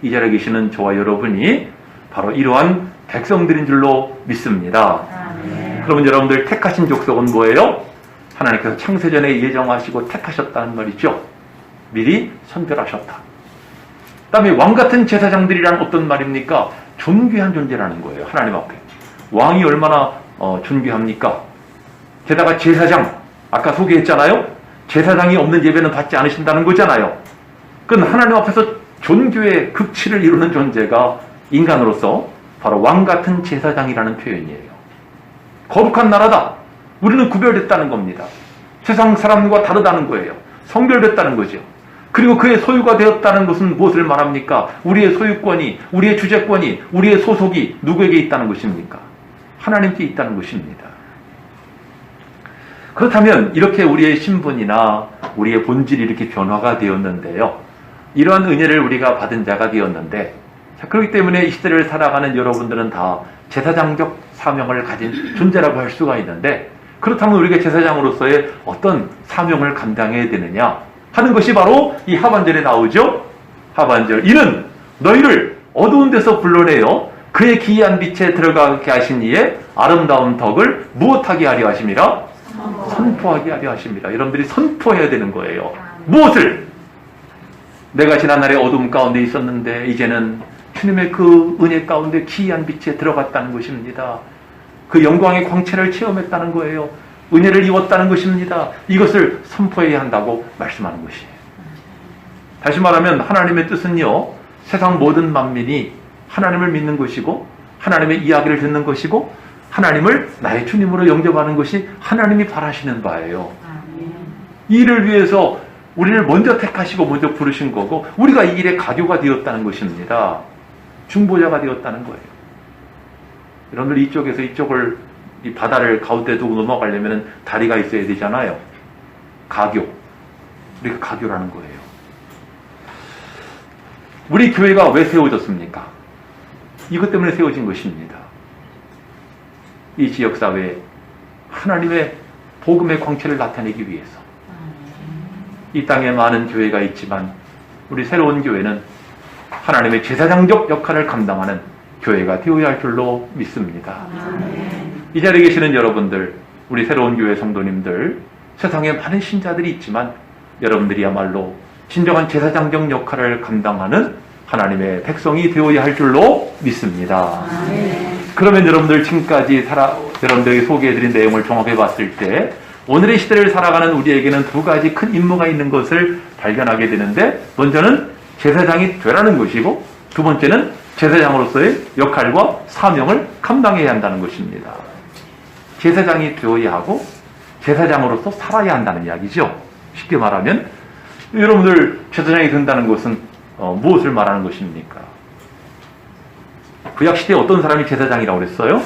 이 자리에 계시는 저와 여러분이 바로 이러한 백성들인 줄로 믿습니다. 그러면 여러분들 택하신 족속은 뭐예요? 하나님께서 창세전에 예정하시고 택하셨다는 말이죠. 미리 선별하셨다. 그 다음에 왕같은 제사장들이란 어떤 말입니까? 존귀한 존재라는 거예요. 하나님 앞에. 왕이 얼마나 존귀합니까? 게다가 제사장, 아까 소개했잖아요. 제사장이 없는 예배는 받지 않으신다는 거잖아요. 그건 하나님 앞에서 존귀의 극치를 이루는 존재가 인간으로서 바로 왕같은 제사장이라는 표현이에요. 거룩한 나라다. 우리는 구별됐다는 겁니다. 세상 사람과 다르다는 거예요. 성별됐다는 거죠. 그리고 그의 소유가 되었다는 것은 무엇을 말합니까? 우리의 소유권이, 우리의 주재권이, 우리의 소속이 누구에게 있다는 것입니까? 하나님께 있다는 것입니다. 그렇다면 이렇게 우리의 신분이나 우리의 본질이 이렇게 변화가 되었는데요. 이러한 은혜를 우리가 받은 자가 되었는데, 자, 그렇기 때문에 이 시대를 살아가는 여러분들은 다 제사장적 사명을 가진 존재라고 할 수가 있는데, 그렇다면 우리가 제사장으로서의 어떤 사명을 감당해야 되느냐 하는 것이 바로 이 하반절에 나오죠. 하반절. 이는 너희를 어두운 데서 불러내어 그의 기이한 빛에 들어가게 하신 이의 아름다운 덕을 무엇하게 하려 하심이라? 선포하게 하려 하십니다. 여러분들이 선포해야 되는 거예요. 무엇을? 내가 지난날에 어둠 가운데 있었는데 이제는 주님의 그 은혜 가운데 기이한 빛에 들어갔다는 것입니다. 그 영광의 광채를 체험했다는 거예요. 은혜를 입었다는 것입니다. 이것을 선포해야 한다고 말씀하는 것이에요. 다시 말하면 하나님의 뜻은요, 세상 모든 만민이 하나님을 믿는 것이고 하나님의 이야기를 듣는 것이고 하나님을 나의 주님으로 영접하는 것이 하나님이 바라시는 바예요. 이를 위해서 우리를 먼저 택하시고 먼저 부르신 거고 우리가 이 일의 가교가 되었다는 것입니다. 중보자가 되었다는 거예요. 여러분들 이쪽에서 이쪽을 이 바다를 가운데 두고 넘어가려면 다리가 있어야 되잖아요. 가교. 우리가 가교라는 거예요. 우리 교회가 왜 세워졌습니까? 이것 때문에 세워진 것입니다. 이 지역사회에 하나님의 복음의 광채를 나타내기 위해서. 이 땅에 많은 교회가 있지만 우리 새로운 교회는 하나님의 제사장적 역할을 감당하는 교회가 되어야 할 줄로 믿습니다. 이 자리에 계시는 여러분들, 우리 새로운 교회 성도님들, 세상에 많은 신자들이 있지만 여러분들이야말로 진정한 제사장적 역할을 감당하는 하나님의 백성이 되어야 할 줄로 믿습니다. 그러면 여러분들 지금까지 여러분들에게 소개해드린 내용을 종합해 봤을 때 오늘의 시대를 살아가는 우리에게는 두 가지 큰 임무가 있는 것을 발견하게 되는데, 먼저는 제사장이 되라는 것이고 두 번째는 제사장으로서의 역할과 사명을 감당해야 한다는 것입니다. 제사장이 되어야 하고 제사장으로서 살아야 한다는 이야기죠. 쉽게 말하면 여러분들 제사장이 된다는 것은 무엇을 말하는 것입니까? 구약시대에 어떤 사람이 제사장이라고 그랬어요?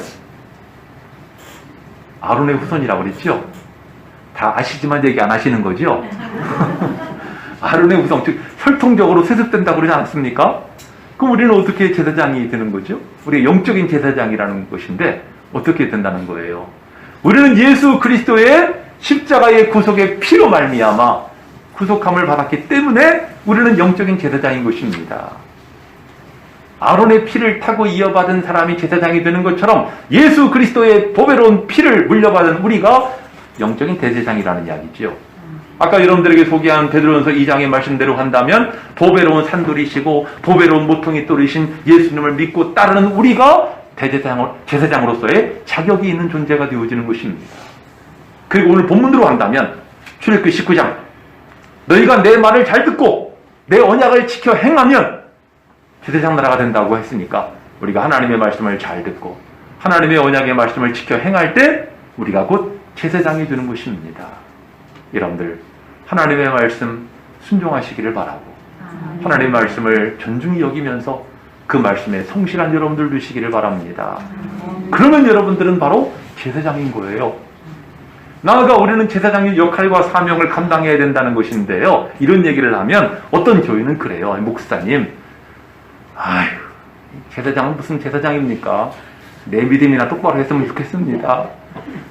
아론의 후손이라고 그랬죠? 다 아시지만 얘기 안 하시는 거죠? 아론의 후손, 즉 혈통적으로 세습된다고 그러지 않습니까? 그럼 우리는 어떻게 제사장이 되는 거죠? 우리가 영적인 제사장이라는 것인데 어떻게 된다는 거예요? 우리는 예수 그리스도의 십자가의 구속의 피로 말미암아 구속함을 받았기 때문에 우리는 영적인 제사장인 것입니다. 아론의 피를 타고 이어받은 사람이 제사장이 되는 것처럼 예수 그리스도의 보배로운 피를 물려받은 우리가 영적인 대제사장이라는 이야기죠. 아까 여러분들에게 소개한 베드로전서 2장의 말씀대로 한다면 보배로운 산돌이시고 보배로운 모퉁이 돌이신 예수님을 믿고 따르는 우리가 제사장으로서의 자격이 있는 존재가 되어지는 것입니다. 그리고 오늘 본문으로 한다면 출애굽기 19장, 너희가 내 말을 잘 듣고 내 언약을 지켜 행하면 제사장 나라가 된다고 했으니까 우리가 하나님의 말씀을 잘 듣고 하나님의 언약의 말씀을 지켜 행할 때 우리가 곧 제사장이 되는 것입니다. 여러분들 하나님의 말씀 순종하시기를 바라고 하나님의 말씀을 존중히 여기면서 그 말씀에 성실한 여러분들 되시기를 바랍니다. 그러면 여러분들은 바로 제사장인 거예요. 나아가 우리는 제사장의 역할과 사명을 감당해야 된다는 것인데요. 이런 얘기를 하면 어떤 교인은 그래요. 목사님, 아휴, 제사장은 무슨 제사장입니까? 내 믿음이나 똑바로 했으면 좋겠습니다.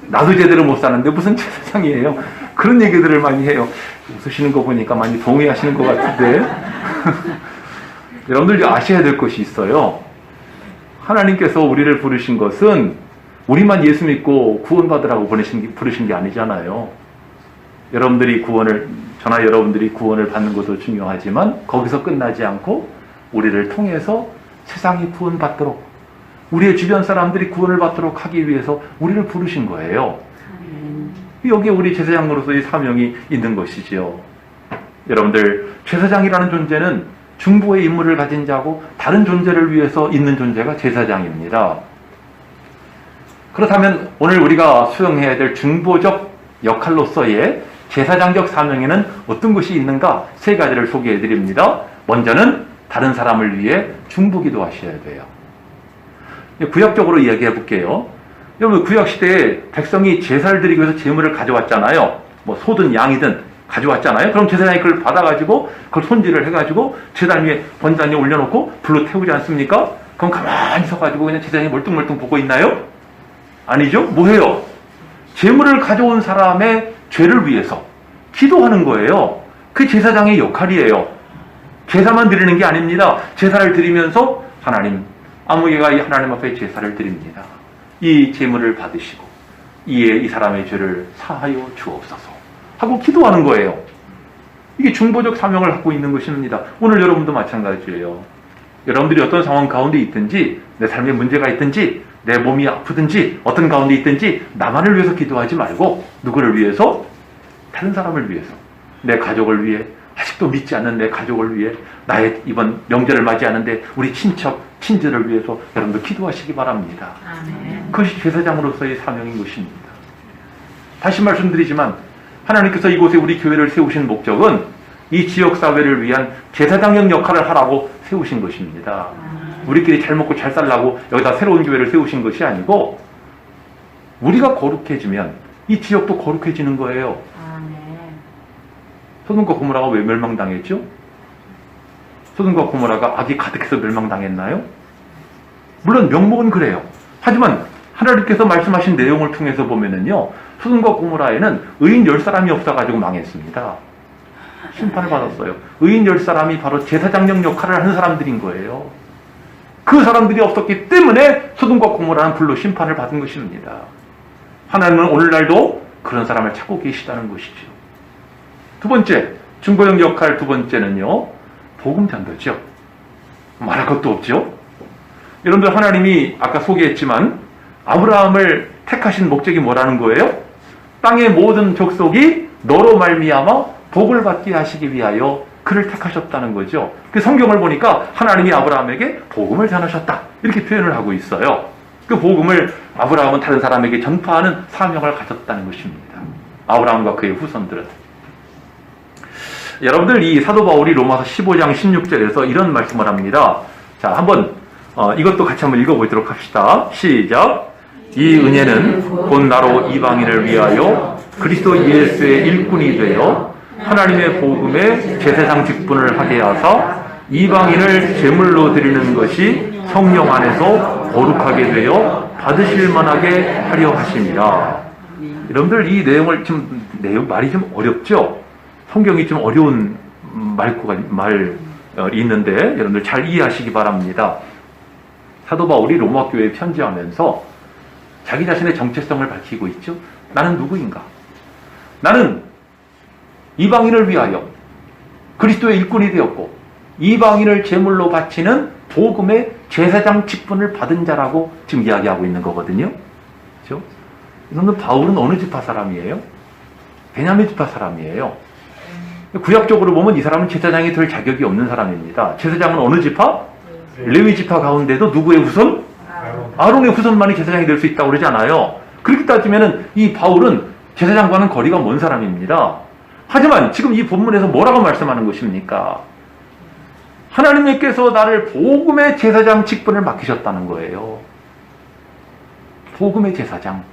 나도 제대로 못 사는데 무슨 제사장이에요? 그런 얘기들을 많이 해요. 웃으시는 거 보니까 많이 동의하시는 것 같은데 여러분들 아셔야 될 것이 있어요. 하나님께서 우리를 부르신 것은 우리만 예수 믿고 구원받으라고 부르신 게 아니잖아요. 저나 여러분들이 구원을 받는 것도 중요하지만 거기서 끝나지 않고 우리를 통해서 세상이 구원받도록, 우리의 주변 사람들이 구원을 받도록 하기 위해서 우리를 부르신 거예요. 여기에 우리 제사장으로서의 사명이 있는 것이지요. 여러분들, 제사장이라는 존재는 중보의 임무를 가진 자고 다른 존재를 위해서 있는 존재가 제사장입니다. 그렇다면 오늘 우리가 수행해야 될 중보적 역할로서의 제사장적 사명에는 어떤 것이 있는가? 세 가지를 소개해 드립니다. 먼저는 다른 사람을 위해 중보기도 하셔야 돼요. 구약적으로 이야기해 볼게요. 여러분, 구약시대에 백성이 제사를 드리기 위해서 제물을 가져왔잖아요. 뭐 소든 양이든 가져왔잖아요. 그럼 제사장이 그걸 받아가지고 그걸 손질을 해가지고 제단 위에 번잔에 올려놓고 불로 태우지 않습니까? 그럼 가만히 서가지고 그냥 제사장이 멀뚱멀뚱 보고 있나요? 아니죠? 뭐해요? 제물을 가져온 사람의 죄를 위해서 기도하는 거예요. 그게 제사장의 역할이에요. 제사만 드리는 게 아닙니다. 제사를 드리면서 하나님, 아무개가 이 하나님 앞에 제사를 드립니다. 이 제물을 받으시고 이에 이 사람의 죄를 사하여 주옵소서 하고 기도하는 거예요. 이게 중보적 사명을 갖고 있는 것입니다. 오늘 여러분도 마찬가지예요. 여러분들이 어떤 상황 가운데 있든지, 내 삶에 문제가 있든지, 내 몸이 아프든지, 어떤 가운데 있든지 나만을 위해서 기도하지 말고 누구를 위해서? 다른 사람을 위해서, 내 가족을 위해, 아직도 믿지 않는 내 가족을 위해, 나의 이번 명절을 맞이하는데 우리 친척, 친지를 위해서 여러분들 기도하시기 바랍니다. 아멘. 그것이 제사장으로서의 사명인 것입니다. 다시 말씀드리지만 하나님께서 이곳에 우리 교회를 세우신 목적은 이 지역사회를 위한 제사장형 역할을 하라고 세우신 것입니다. 우리끼리 잘 먹고 잘 살라고 여기다 새로운 교회를 세우신 것이 아니고 우리가 거룩해지면 이 지역도 거룩해지는 거예요. 소돔과 고모라가 왜 멸망당했죠? 소돔과 고모라가 악이 가득해서 멸망당했나요? 물론 명목은 그래요. 하지만 하나님께서 말씀하신 내용을 통해서 보면은요, 소돔과 고모라에는 의인 10사람이 없어가지고 망했습니다. 심판을 받았어요. 의인 10사람이 바로 제사장령 역할을 하는 사람들인 거예요. 그 사람들이 없었기 때문에 소돔과 고모라는 불로 심판을 받은 것입니다. 하나님은 오늘날도 그런 사람을 찾고 계시다는 것이죠. 두 번째, 중보형 역할 두 번째는요, 복음 전도죠. 말할 것도 없죠. 여러분들, 하나님이 아까 소개했지만 아브라함을 택하신 목적이 뭐라는 거예요? 땅의 모든 족속이 너로 말미암아 복을 받게 하시기 위하여 그를 택하셨다는 거죠. 그 성경을 보니까 하나님이 아브라함에게 복음을 전하셨다, 이렇게 표현을 하고 있어요. 그 복음을 아브라함은 다른 사람에게 전파하는 사명을 가졌다는 것입니다. 아브라함과 그의 후손들은. 여러분들, 이 사도 바울이 로마서 15장 16절에서 이런 말씀을 합니다. 자, 한번 이것도 같이 한번 읽어보도록 합시다. 시작. 이 은혜는 곧 나로 이방인을 위하여 그리스도 예수의 일꾼이 되어 하나님의 복음의 제사장 직분을 하게 하사 이방인을 제물로 드리는 것이 성령 안에서 거룩하게 되어 받으실 만하게 하려 하심이라. 여러분들, 이 내용을 말이 좀 어렵죠? 성경이 좀 어려운 말이 있는데 여러분들 잘 이해하시기 바랍니다. 사도 바울이 로마 교회에 편지하면서 자기 자신의 정체성을 밝히고 있죠. 나는 누구인가? 나는 이방인을 위하여 그리스도의 일꾼이 되었고 이방인을 제물로 바치는 복음의 제사장 직분을 받은 자라고 지금 이야기하고 있는 거거든요. 그렇죠? 여러분, 바울은 어느 지파 사람이에요? 베냐민 지파 사람이에요. 구약적으로 보면 이 사람은 제사장이 될 자격이 없는 사람입니다. 제사장은 어느 지파? 레위 지파 가운데도 누구의 후손? 아론의 후손만이 제사장이 될 수 있다고 그러잖아요. 그렇게 따지면 이 바울은 제사장과는 거리가 먼 사람입니다. 하지만 지금 이 본문에서 뭐라고 말씀하는 것입니까? 하나님께서 나를 복음의 제사장 직분을 맡기셨다는 거예요. 복음의 제사장.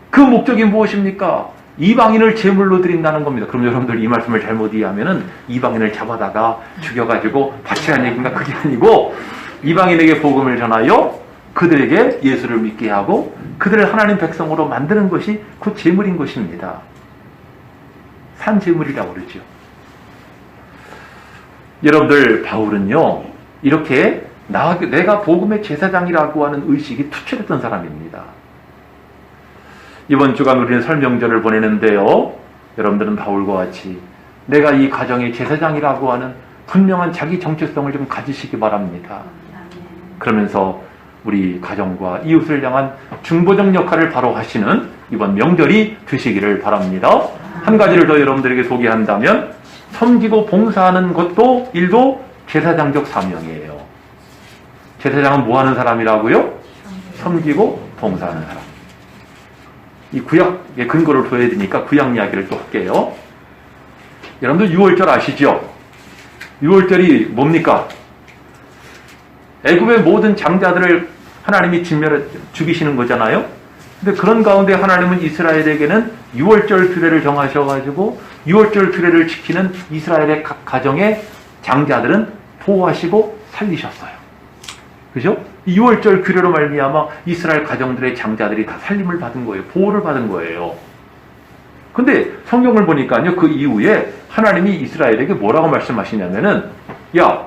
그 목적이 무엇입니까? 이방인을 제물로 드린다는 겁니다. 그럼 여러분들, 이 말씀을 잘못 이해하면은 이방인을 잡아다가 죽여가지고 바치라는 얘기인가? 그게 아니고, 이방인에게 복음을 전하여 그들에게 예수를 믿게 하고 그들을 하나님 백성으로 만드는 것이 그 제물인 것입니다. 산 제물이라고 그러죠. 여러분들, 바울은요, 이렇게 내가 복음의 제사장이라고 하는 의식이 투철했던 사람입니다. 이번 주간 우리는 설명절을 보내는데요, 여러분들은 바울과 같이 내가 이 가정의 제사장이라고 하는 분명한 자기 정체성을 좀 가지시기 바랍니다. 그러면서 우리 가정과 이웃을 향한 중보적 역할을 바로 하시는 이번 명절이 되시기를 바랍니다. 한 가지를 더 여러분들에게 소개한다면, 섬기고 봉사하는 것도 일도 제사장적 사명이에요. 제사장은 뭐 하는 사람이라고요? 섬기고 봉사하는 사람. 이 구약의 근거를 둬야 되니까 구약 이야기를 또 할게요. 여러분들, 유월절 아시죠? 유월절이 뭡니까? 애굽의 모든 장자들을 하나님이 죽이시는 거잖아요. 근데 그런 가운데 하나님은 이스라엘에게는 유월절 규례를 정하셔가지고 유월절 규례를 지키는 이스라엘의 각 가정의 장자들은 보호하시고 살리셨어요. 그죠? 이 유월절 규례로 말미암아 이스라엘 가정들의 장자들이 다 살림을 받은 거예요. 보호를 받은 거예요. 근데 성경을 보니까요, 그 이후에 하나님이 이스라엘에게 뭐라고 말씀하시냐면은, 야,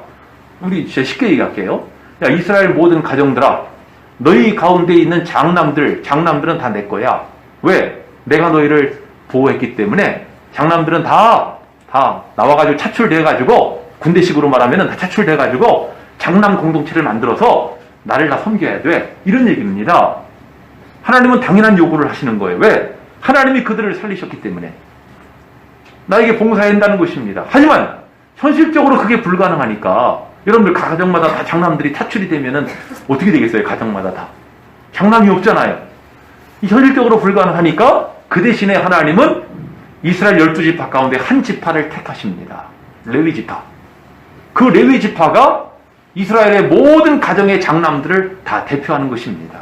우리 진짜 쉽게 얘기할게요. 야, 이스라엘 모든 가정들아, 너희 가운데 있는 장남들은 다 내 거야. 왜? 내가 너희를 보호했기 때문에 장남들은 다 나와가지고 차출돼가지고, 군대식으로 말하면은 다 차출돼가지고 장남 공동체를 만들어서 나를 다 섬겨야 돼. 이런 얘기입니다. 하나님은 당연한 요구를 하시는 거예요. 왜? 하나님이 그들을 살리셨기 때문에 나에게 봉사해야 한다는 것입니다. 하지만 현실적으로 그게 불가능하니까 여러분들 가정마다 다 장남들이 타출이 되면은 어떻게 되겠어요? 가정마다 다 장남이 없잖아요. 현실적으로 불가능하니까 그 대신에 하나님은 이스라엘 12지파 가운데 한 지파를 택하십니다. 레위 지파. 그 레위 지파가 이스라엘의 모든 가정의 장남들을 다 대표하는 것입니다.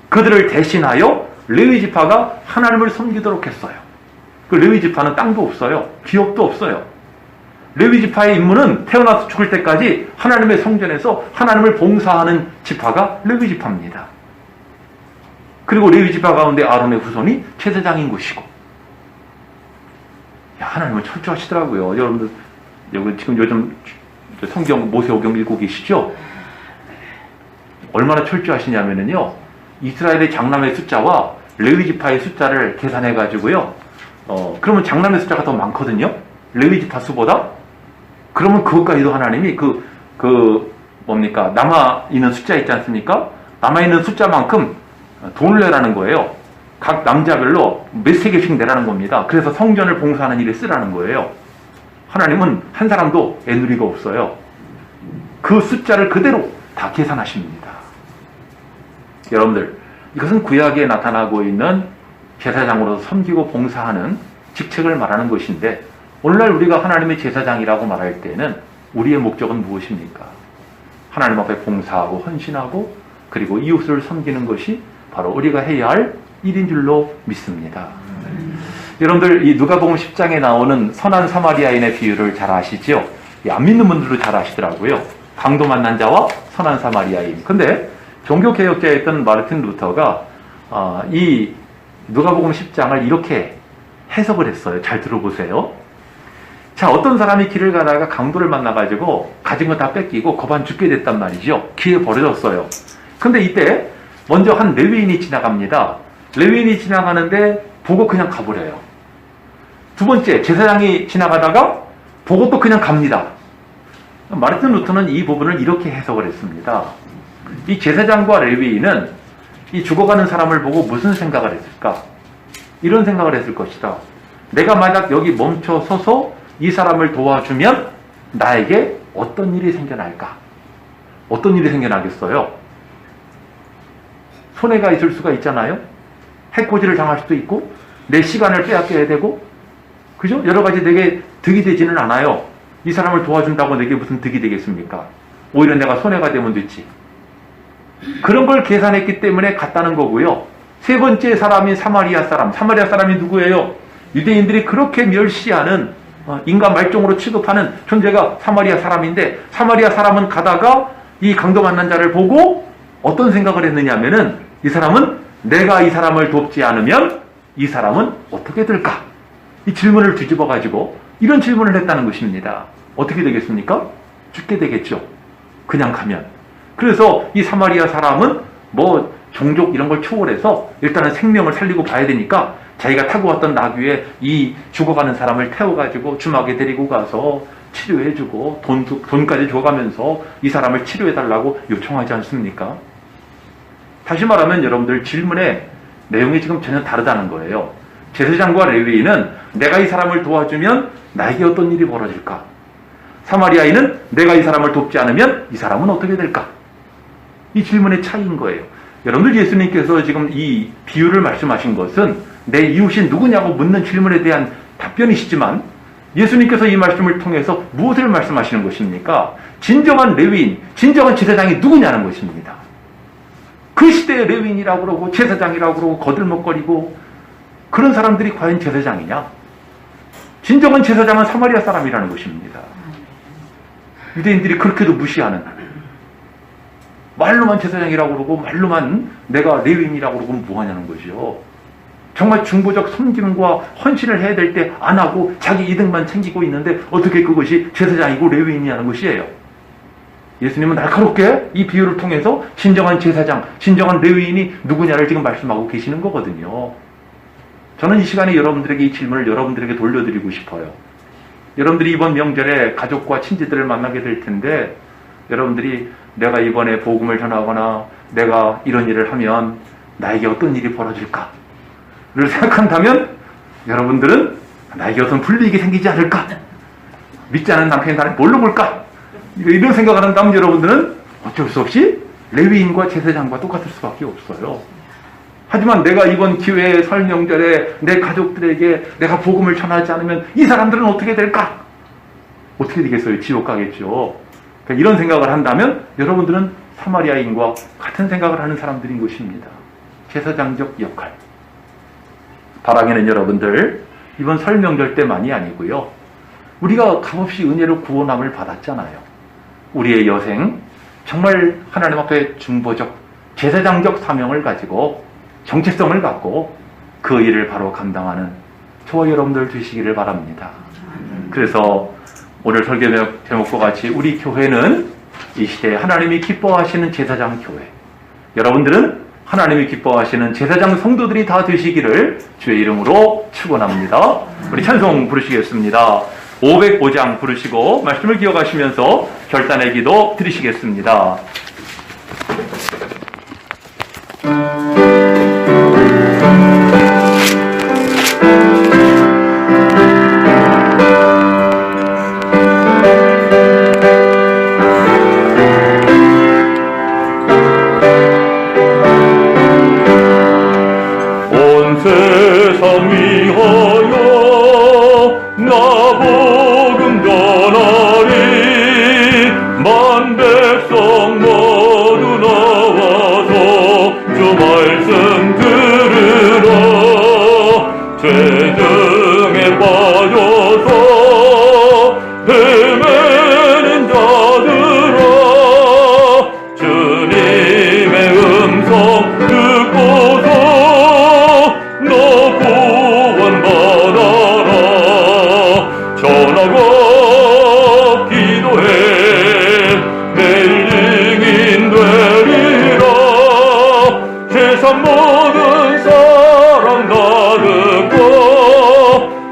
그들을 대신하여 레위 지파가 하나님을 섬기도록 했어요. 그 레위 지파는 땅도 없어요. 기업도 없어요. 레위 지파의 임무는 태어나서 죽을 때까지 하나님의 성전에서 하나님을 봉사하는 지파가 레위 지파입니다. 그리고 레위 지파 가운데 아론의 후손이 제사장인 것이고. 야, 하나님은 철저하시더라고요. 여러분들 여기 지금 요즘 성경 모세오경 읽고 계시죠? 얼마나 철저하시냐면요, 이스라엘의 장남의 숫자와 레위 지파의 숫자를 계산해 가지고요. 그러면 장남의 숫자가 더 많거든요. 레위 지파 수보다. 그러면 그것까지도 하나님이 뭡니까? 남아 있는 숫자 있지 않습니까? 남아 있는 숫자만큼 돈을 내라는 거예요. 각 남자별로 몇세 개씩 내라는 겁니다. 그래서 성전을 봉사하는 일에 쓰라는 거예요. 하나님은 한 사람도 애누리가 없어요. 그 숫자를 그대로 다 계산하십니다. 여러분들, 이것은 구약에 나타나고 있는 제사장으로서 섬기고 봉사하는 직책을 말하는 것인데, 오늘날 우리가 하나님의 제사장이라고 말할 때는 우리의 목적은 무엇입니까? 하나님 앞에 봉사하고 헌신하고 그리고 이웃을 섬기는 것이 바로 우리가 해야 할 일인 줄로 믿습니다. 여러분들, 이 누가복음 10장에 나오는 선한 사마리아인의 비유를 잘 아시죠? 안 믿는 분들도 잘 아시더라고요. 강도 만난 자와 선한 사마리아인. 근데 종교개혁자였던 마르틴 루터가 이 누가복음 10장을 이렇게 해석을 했어요. 잘 들어보세요. 자, 어떤 사람이 길을 가다가 강도를 만나가지고 가진 거 다 뺏기고 거반 죽게 됐단 말이죠. 기회 버려졌어요. 근데 이때 먼저 한 레위인이 지나갑니다. 레위인이 지나가는데 보고 그냥 가버려요. 두 번째, 제사장이 지나가다가 보고 또 그냥 갑니다. 마르틴 루터는 이 부분을 이렇게 해석을 했습니다. 이 제사장과 레위인은 이 죽어가는 사람을 보고 무슨 생각을 했을까? 이런 생각을 했을 것이다. 내가 만약 여기 멈춰 서서 이 사람을 도와주면 나에게 어떤 일이 생겨날까? 어떤 일이 생겨나겠어요? 손해가 있을 수가 있잖아요. 해코지를 당할 수도 있고 내 시간을 빼앗겨야 되고, 그죠? 여러 가지 내게 득이 되지는 않아요. 이 사람을 도와준다고 내게 무슨 득이 되겠습니까? 오히려 내가 손해가 되면 됐지. 그런 걸 계산했기 때문에 갔다는 거고요. 세 번째 사람인 사마리아 사람. 사마리아 사람이 누구예요? 유대인들이 그렇게 멸시하는, 인간 말종으로 취급하는 존재가 사마리아 사람인데, 사마리아 사람은 가다가 이 강도 만난 자를 보고 어떤 생각을 했느냐 하면은, 이 사람은 내가 이 사람을 돕지 않으면 이 사람은 어떻게 될까? 이 질문을 뒤집어 가지고 이런 질문을 했다는 것입니다. 어떻게 되겠습니까? 죽게 되겠죠. 그냥 가면. 그래서 이 사마리아 사람은 뭐 종족 이런 걸 초월해서 일단은 생명을 살리고 가야 되니까 자기가 타고 왔던 나귀에 이 죽어가는 사람을 태워가지고 주막에 데리고 가서 치료해주고 돈까지 줘가면서 이 사람을 치료해달라고 요청하지 않습니까? 다시 말하면 여러분들, 질문의 내용이 지금 전혀 다르다는 거예요. 제사장과 레위인은 내가 이 사람을 도와주면 나에게 어떤 일이 벌어질까? 사마리아인은 내가 이 사람을 돕지 않으면 이 사람은 어떻게 될까? 이 질문의 차이인 거예요. 여러분들, 예수님께서 지금 이 비유를 말씀하신 것은 내 이웃이 누구냐고 묻는 질문에 대한 답변이시지만, 예수님께서 이 말씀을 통해서 무엇을 말씀하시는 것입니까? 진정한 레위인, 진정한 제사장이 누구냐는 것입니다. 그 시대의 레위인이라고 그러고 제사장이라고 그러고 거들먹거리고 그런 사람들이 과연 제사장이냐? 진정한 제사장은 사마리아 사람이라는 것입니다. 유대인들이 그렇게도 무시하는, 말로만 제사장이라고 그러고 말로만 내가 레위인이라고 그러고 뭐하냐는 거죠. 정말 중보적 섬김과 헌신을 해야 될 때 안 하고 자기 이득만 챙기고 있는데 어떻게 그것이 제사장이고 레위인이라는 것이에요. 예수님은 날카롭게 이 비유를 통해서 진정한 제사장, 진정한 레위인이 누구냐를 지금 말씀하고 계시는 거거든요. 저는 이 시간에 여러분들에게 이 질문을 여러분들에게 돌려드리고 싶어요. 여러분들이 이번 명절에 가족과 친지들을 만나게 될 텐데, 여러분들이 내가 이번에 복음을 전하거나 내가 이런 일을 하면 나에게 어떤 일이 벌어질까를 생각한다면, 여러분들은 나에게 어떤 불이익이 생기지 않을까? 믿지 않은 남편이 나를 뭘로 볼까? 이런 생각을 한다면 여러분들은 어쩔 수 없이 레위인과 제사장과 똑같을 수밖에 없어요. 하지만 내가 이번 기회의 설명절에 내 가족들에게 내가 복음을 전하지 않으면 이 사람들은 어떻게 될까? 어떻게 되겠어요? 지옥 가겠죠. 그러니까 이런 생각을 한다면 여러분들은 사마리아인과 같은 생각을 하는 사람들인 것입니다. 제사장적 역할. 바라기는 여러분들 이번 설명절 때만이 아니고요. 우리가 값없이 은혜로 구원함을 받았잖아요. 우리의 여생 정말 하나님 앞에 중보적, 제사장적 사명을 가지고 정체성을 갖고 그 일을 바로 감당하는 저와 여러분들 되시기를 바랍니다. 그래서 오늘 설교 제목과 같이 우리 교회는 이 시대에 하나님이 기뻐하시는 제사장 교회, 여러분들은 하나님이 기뻐하시는 제사장 성도들이 다 되시기를 주의 이름으로 축원합니다. 우리 찬송 부르시겠습니다. 505장 부르시고 말씀을 기억하시면서 결단의 기도 드리시겠습니다. 세상 위하여 나 복음 전하리 만 백성 모두 나와서 주 말씀 들으라 죄 중에 빠져서 헤매는 자들아 주님의 음성 듣고서 너 구원받아라 전하고 기도해 매일 증인 되리라 세상 모든 사람 다 듣고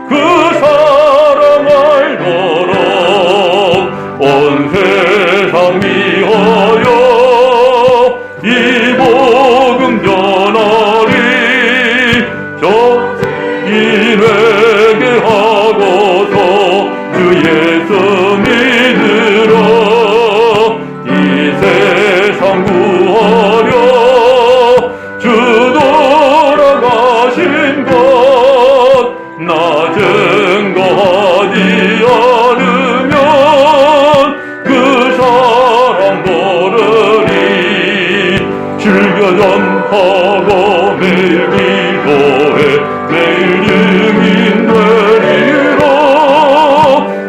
그 사람 알도록 온 세상 위하여 이 복음 전하리 인에게 하고서 주 예수 믿으라 이 세상 구하려 주 돌아가신 것 나 증거하지 않으면 그 사람 모르리 즐겨 전하고 매일 기도해 매일 증인 되리라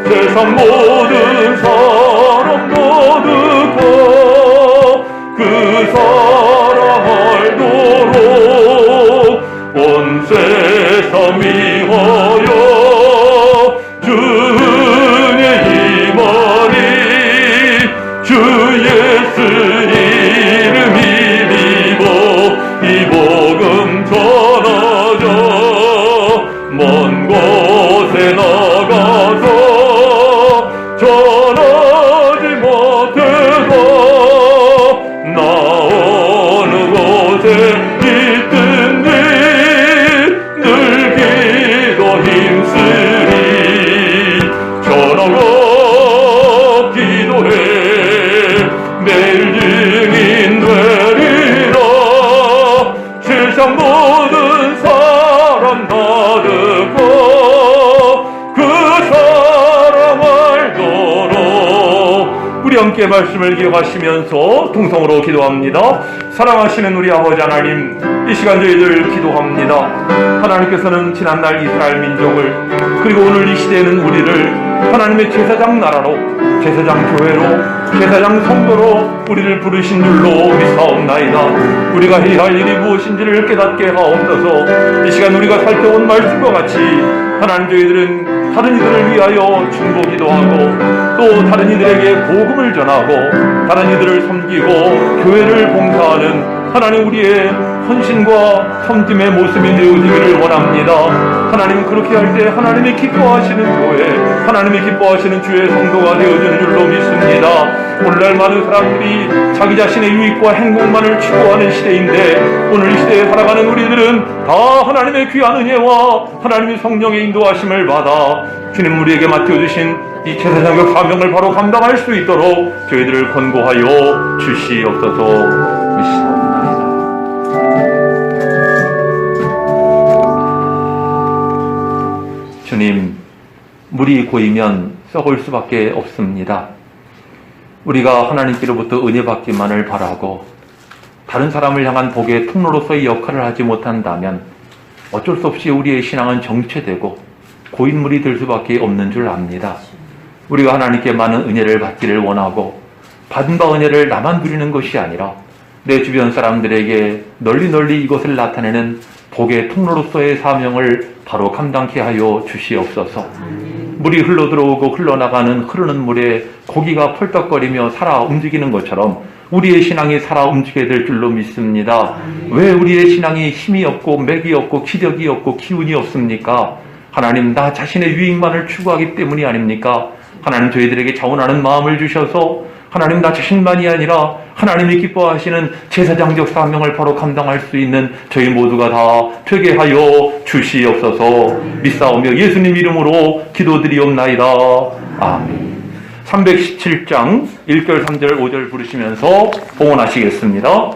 세상 모든 사람도 듣고 그 사람 알도록 온 세상 위하여 주 은혜 임하리 주 예수 이름 믿고 이 복음 전하자 먼 곳에 나가서 전하지 못해도 나 어느 곳에 있든지 늘 기도 힘쓰리 전하고 기도해 매일 증인 되리라 세상 모든 사람 다 듣고 그 사람 알도록 우리 함께 말씀을 기억하시면서 통성으로 기도합니다. 사랑하시는 우리 아버지 하나님 이 시간 저희들 기도합니다. 하나님께서는 지난날 이스라엘 민족을 그리고 오늘 이 시대에는 우리를 하나님의 제사장 나라로 제사장 교회로 제사장 성도로 우리를 부르신 줄로 믿사옵나이다. 우리가 해야 할 일이 무엇인지를 깨닫게 하옵소서. 이 시간 우리가 살펴본 말씀과 같이 하나님 저희들은 다른 이들을 위하여 중보기도 하고 또 다른 이들에게 복음을 전하고 다른 이들을 섬기고 교회를 봉사하는 하나님 우리의 헌신과 섬김의 모습이 되어지기를 원합니다. 하나님 그렇게 할 때 하나님이 기뻐하시는 교회 하나님이 기뻐하시는 주의 성도가 되어지는 줄로 믿습니다. 오늘날 많은 사람들이 자기 자신의 유익과 행복만을 추구하는 시대인데 오늘 이 시대에 살아가는 우리들은 다 하나님의 귀한 은혜와 하나님의 성령의 인도하심을 받아 주님 우리에게 맡겨주신 이 제사장적 사명을 바로 감당할 수 있도록 저희들을 권고하여 주시옵소서. 믿사옵나이다. 주님, 물이 고이면 썩을 수밖에 없습니다. 우리가 하나님께로부터 은혜 받기만을 바라고 다른 사람을 향한 복의 통로로서의 역할을 하지 못한다면 어쩔 수 없이 우리의 신앙은 정체되고 고인 물이 될 수밖에 없는 줄 압니다. 우리가 하나님께 많은 은혜를 받기를 원하고 받은 바 은혜를 나만 누리는 것이 아니라 내 주변 사람들에게 널리 이것을 나타내는 복의 통로로서의 사명을 바로 감당케 하여 주시옵소서. 물이 흘러들어오고 흘러나가는 흐르는 물에 고기가 펄떡거리며 살아 움직이는 것처럼 우리의 신앙이 살아 움직여야 될 줄로 믿습니다. 왜 우리의 신앙이 힘이 없고 맥이 없고 기력이 없고 기운이 없습니까? 하나님, 나 자신의 유익만을 추구하기 때문이 아닙니까? 하나님, 저희들에게 자원하는 마음을 주셔서 하나님, 나 자신만이 아니라 하나님이 기뻐하시는 제사장적 사명을 바로 감당할 수 있는 저희 모두가 다 되게 하여 주시옵소서. 믿사오며 예수님 이름으로 기도드리옵나이다. 아멘. 317장 1절, 3절, 5절 부르시면서 봉헌하시겠습니다.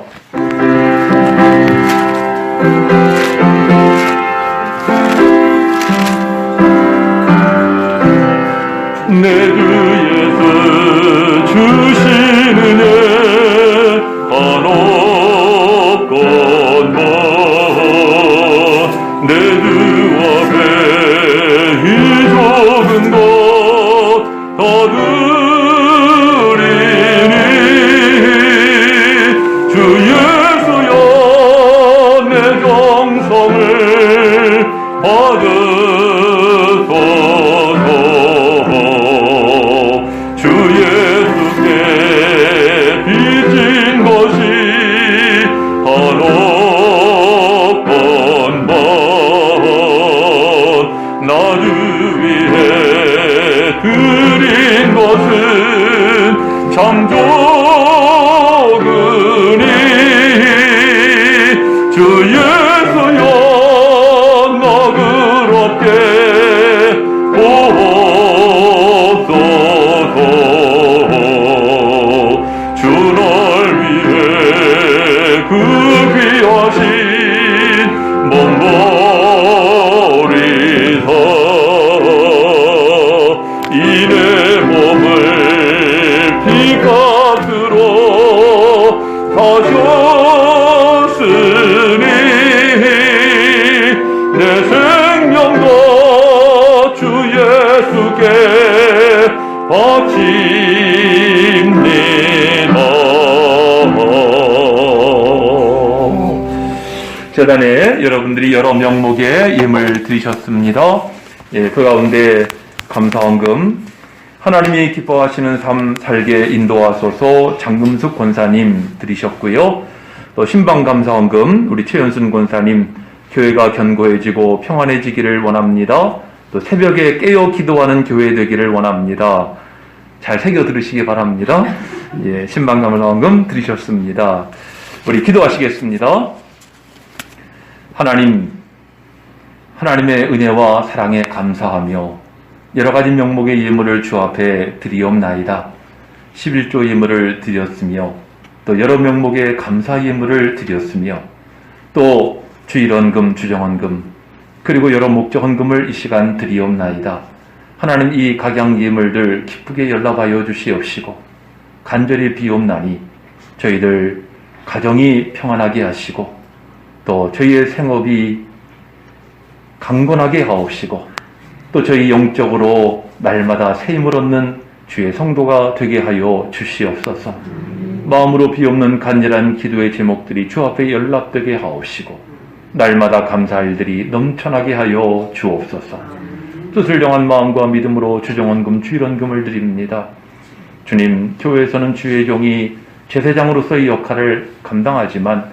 내 주 예수 주신 은혜 한없건 내 주 앞에 이 적은 것 다 드리니 주 예수여 내 정성을 받으소서. 주 예수께 빚진 것이 한없건 나를 위해 드린 것은 참 적으니 주 예수여 너그럽게 보옵소서. 주 널 위해 그 귀하신 몸버리사 이내 몸을 피값으로 사셨으니 내 생명도 주 예수께 바칩니다. 재단에 여러분들이 여러 명목의 예물 드리셨습니다. 예, 그 가운데 감사헌금, 하나님이 기뻐하시는 삶 살게 인도하소서 장금숙 권사님 드리셨고요. 또 신방감사헌금 우리 최연순 권사님, 교회가 견고해지고 평안해지기를 원합니다. 또 새벽에 깨어 기도하는 교회 되기를 원합니다. 잘 새겨 들으시기 바랍니다. 예, 신방감사헌금 드리셨습니다. 우리 기도하시겠습니다. 하나님, 하나님의 은혜와 사랑에 감사하며 여러 가지 명목의 예물을 주 앞에 드리옵나이다. 11조 예물을 드렸으며 또 여러 명목의 감사 예물을 드렸으며 또 주일헌금, 주정헌금 그리고 여러 목적헌금을 이 시간 드리옵나이다. 하나님, 이 각양 예물들 기쁘게 연락하여 주시옵시고 간절히 비옵나니 저희들 가정이 평안하게 하시고 또 저희의 생업이 강건하게 하옵시고 또 저희 영적으로 날마다 새 힘을 얻는 주의 성도가 되게 하여 주시옵소서. 마음으로 비옵는 간절한 기도의 제목들이 주 앞에 연락되게 하옵시고 날마다 감사 일들이 넘쳐나게 하여 주옵소서. 뜻을 정한 마음과 믿음으로 주정헌금, 주일헌금을 드립니다. 주님, 교회에서는 주의 종이 제사장으로서의 역할을 감당하지만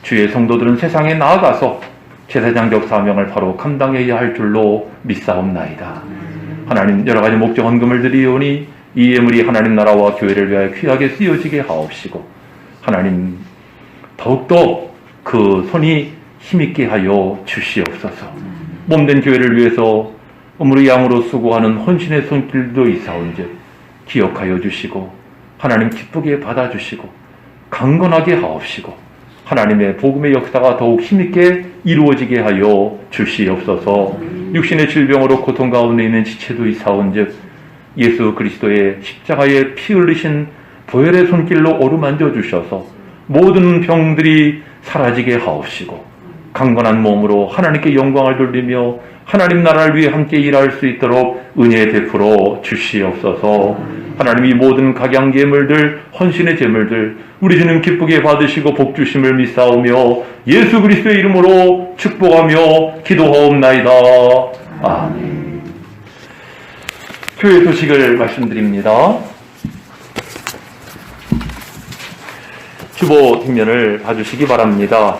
주의 성도들은 세상에 나아가서 제사장적 사명을 바로 감당해야 할 줄로 믿사옵나이다. 하나님, 여러 가지 목적 헌금을 드리오니 이 예물이 하나님 나라와 교회를 위하여 귀하게 쓰여지게 하옵시고 하나님, 더욱더 그 손이 힘있게 하여 주시옵소서. 몸된 교회를 위해서 어무리 양으로 수고하는 헌신의 손길도 있사온즉 기억하여 주시고 하나님 기쁘게 받아주시고 강건하게 하옵시고 하나님의 복음의 역사가 더욱 힘있게 이루어지게 하여 주시옵소서. 육신의 질병으로 고통 가운데 있는 지체도 있사온즉 예수 그리스도의 십자가에 피 흘리신 보혈의 손길로 어루만져 주셔서 모든 병들이 사라지게 하옵시고 강건한 몸으로 하나님께 영광을 돌리며 하나님 나라를 위해 함께 일할 수 있도록 은혜 베풀어 주시옵소서. 하나님이 모든 각양 예물들, 헌신의 제물들 우리 주님 기쁘게 받으시고 복 주심을 믿사오며 예수 그리스도의 이름으로 축복하며 기도하옵나이다. 아멘. 교회 소식을 말씀드립니다. 주보 뒷면을 봐주시기 바랍니다.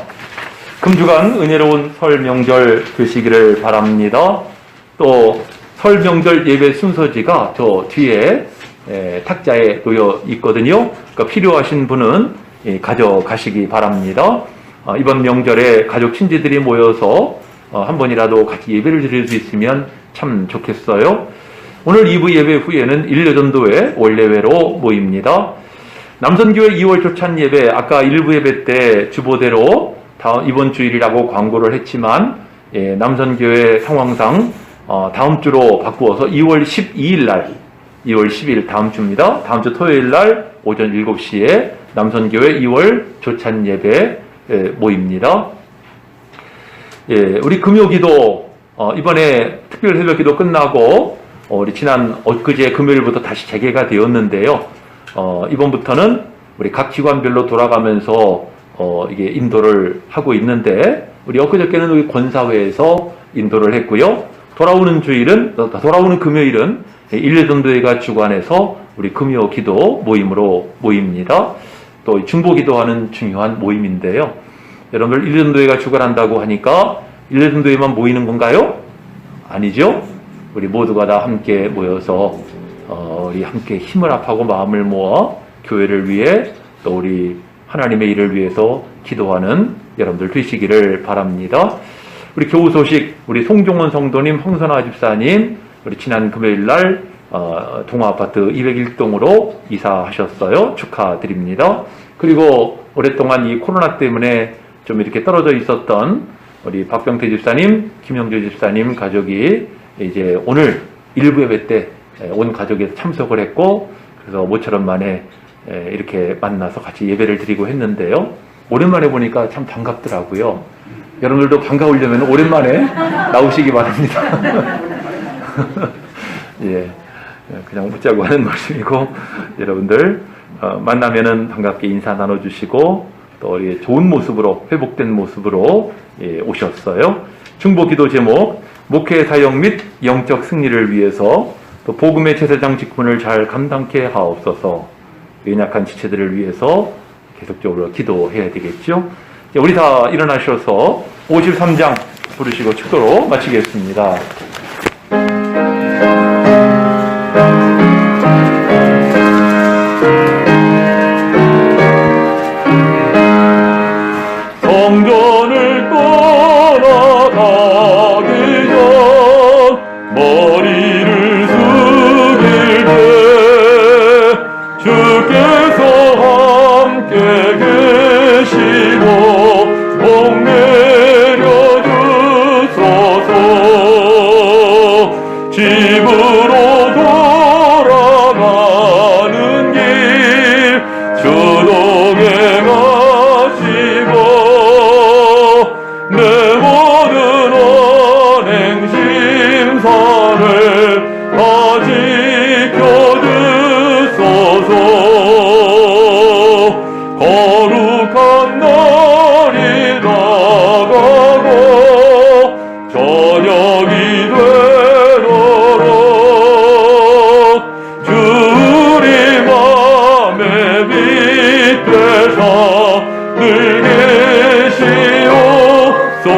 금주간 은혜로운 설 명절 되시기를 바랍니다. 또 설 명절 예배 순서지가 저 뒤에 탁자에 놓여 있거든요. 그러니까 필요하신 분은 가져가시기 바랍니다. 이번 명절에 가족 친지들이 모여서 한 번이라도 같이 예배를 드릴 수 있으면 참 좋겠어요. 오늘 2부 예배 후에는 일려전도회 원례회로 모입니다. 남선교회 2월 조찬 예배, 아까 1부 예배 때 주보대로 이번 주일이라고 광고를 했지만 남선교회 상황상 다음 주로 바꾸어서 2월 12일 날, 2월 10일 다음 주입니다. 다음 주 토요일 날 오전 7시에 남선교회 2월 조찬 예배 모입니다. 우리 금요기도 이번에 특별 새벽기도 끝나고 우리 지난 엊그제 금요일부터 다시 재개가 되었는데요. 이번부터는 우리 각 기관별로 돌아가면서 이게 인도를 하고 있는데 우리 엊그저께는 우리 권사회에서 인도를 했고요. 돌아오는 금요일은 일례전도회가 주관해서 우리 금요 기도 모임으로 모입니다. 또 중보 기도하는 중요한 모임인데요. 여러분들 일례전도회가 주관한다고 하니까 일례전도회만 모이는 건가요? 아니죠. 우리 모두가 다 함께 모여서 우리 함께 힘을 합하고 마음을 모아 교회를 위해 또 우리 하나님의 일을 위해서 기도하는 여러분들 되시기를 바랍니다. 우리 교우 소식, 우리 송종원 성도님, 황선아 집사님, 우리 지난 금요일 날 동아아파트 201동으로 이사하셨어요. 축하드립니다. 그리고 오랫동안 이 코로나 때문에 좀 이렇게 떨어져 있었던 우리 박병태 집사님, 김영주 집사님 가족이 이제 오늘 1부 예배 때 온 가족이 참석을 했고, 그래서 모처럼 만에 이렇게 만나서 같이 예배를 드리고 했는데요. 오랜만에 보니까 참 반갑더라고요. 여러분들도 반가우려면 오랜만에 나오시기 바랍니다. 예, 그냥 묻자고 하는 말씀이고, 여러분들 만나면은 반갑게 인사 나눠주시고 또 좋은 모습으로, 회복된 모습으로 오셨어요. 중보기도 제목, 목회 사역 및 영적 승리를 위해서 또 복음의 제사장 직분을 잘 감당케 하옵소서. 연약한 지체들을 위해서 계속적으로 기도해야 되겠죠. 우리 다 일어나셔서 53장 부르시고 축도로 마치겠습니다. 성전을 떠나가기 전 머리를 숙일 때 주께서 함께 계시고 복 내려주소서. 집으로 돌아가는 길 주동에 가시고 내 모든 언행 심사를 다 지켜주소서. 거룩한 날이 다가고 저녁이 되도록 주 우리 맘에 빛 되사 늘 계시옵소서.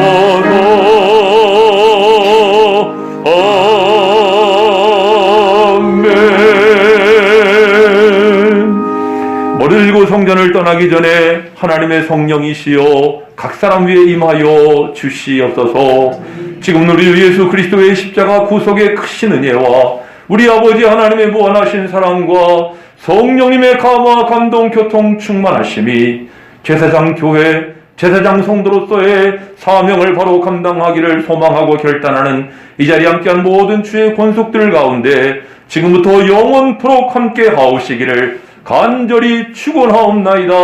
아멘. 머리를 들고 성전을 떠나기 전에 하나님의 성령이시여 각 사람 위에 임하여 주시옵소서. 지금 우리 예수 그리스도의 십자가 구속의 크신 은혜와 우리 아버지 하나님의 무한하신 사랑과 성령님의 감화 감동 교통 충만하심이 제사장 교회 제사장 성도로서의 사명을 바로 감당하기를 소망하고 결단하는 이 자리에 함께한 모든 주의 권속들 가운데 지금부터 영원토록 함께 하오시기를 간절히 축원하옵나이다.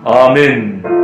아멘.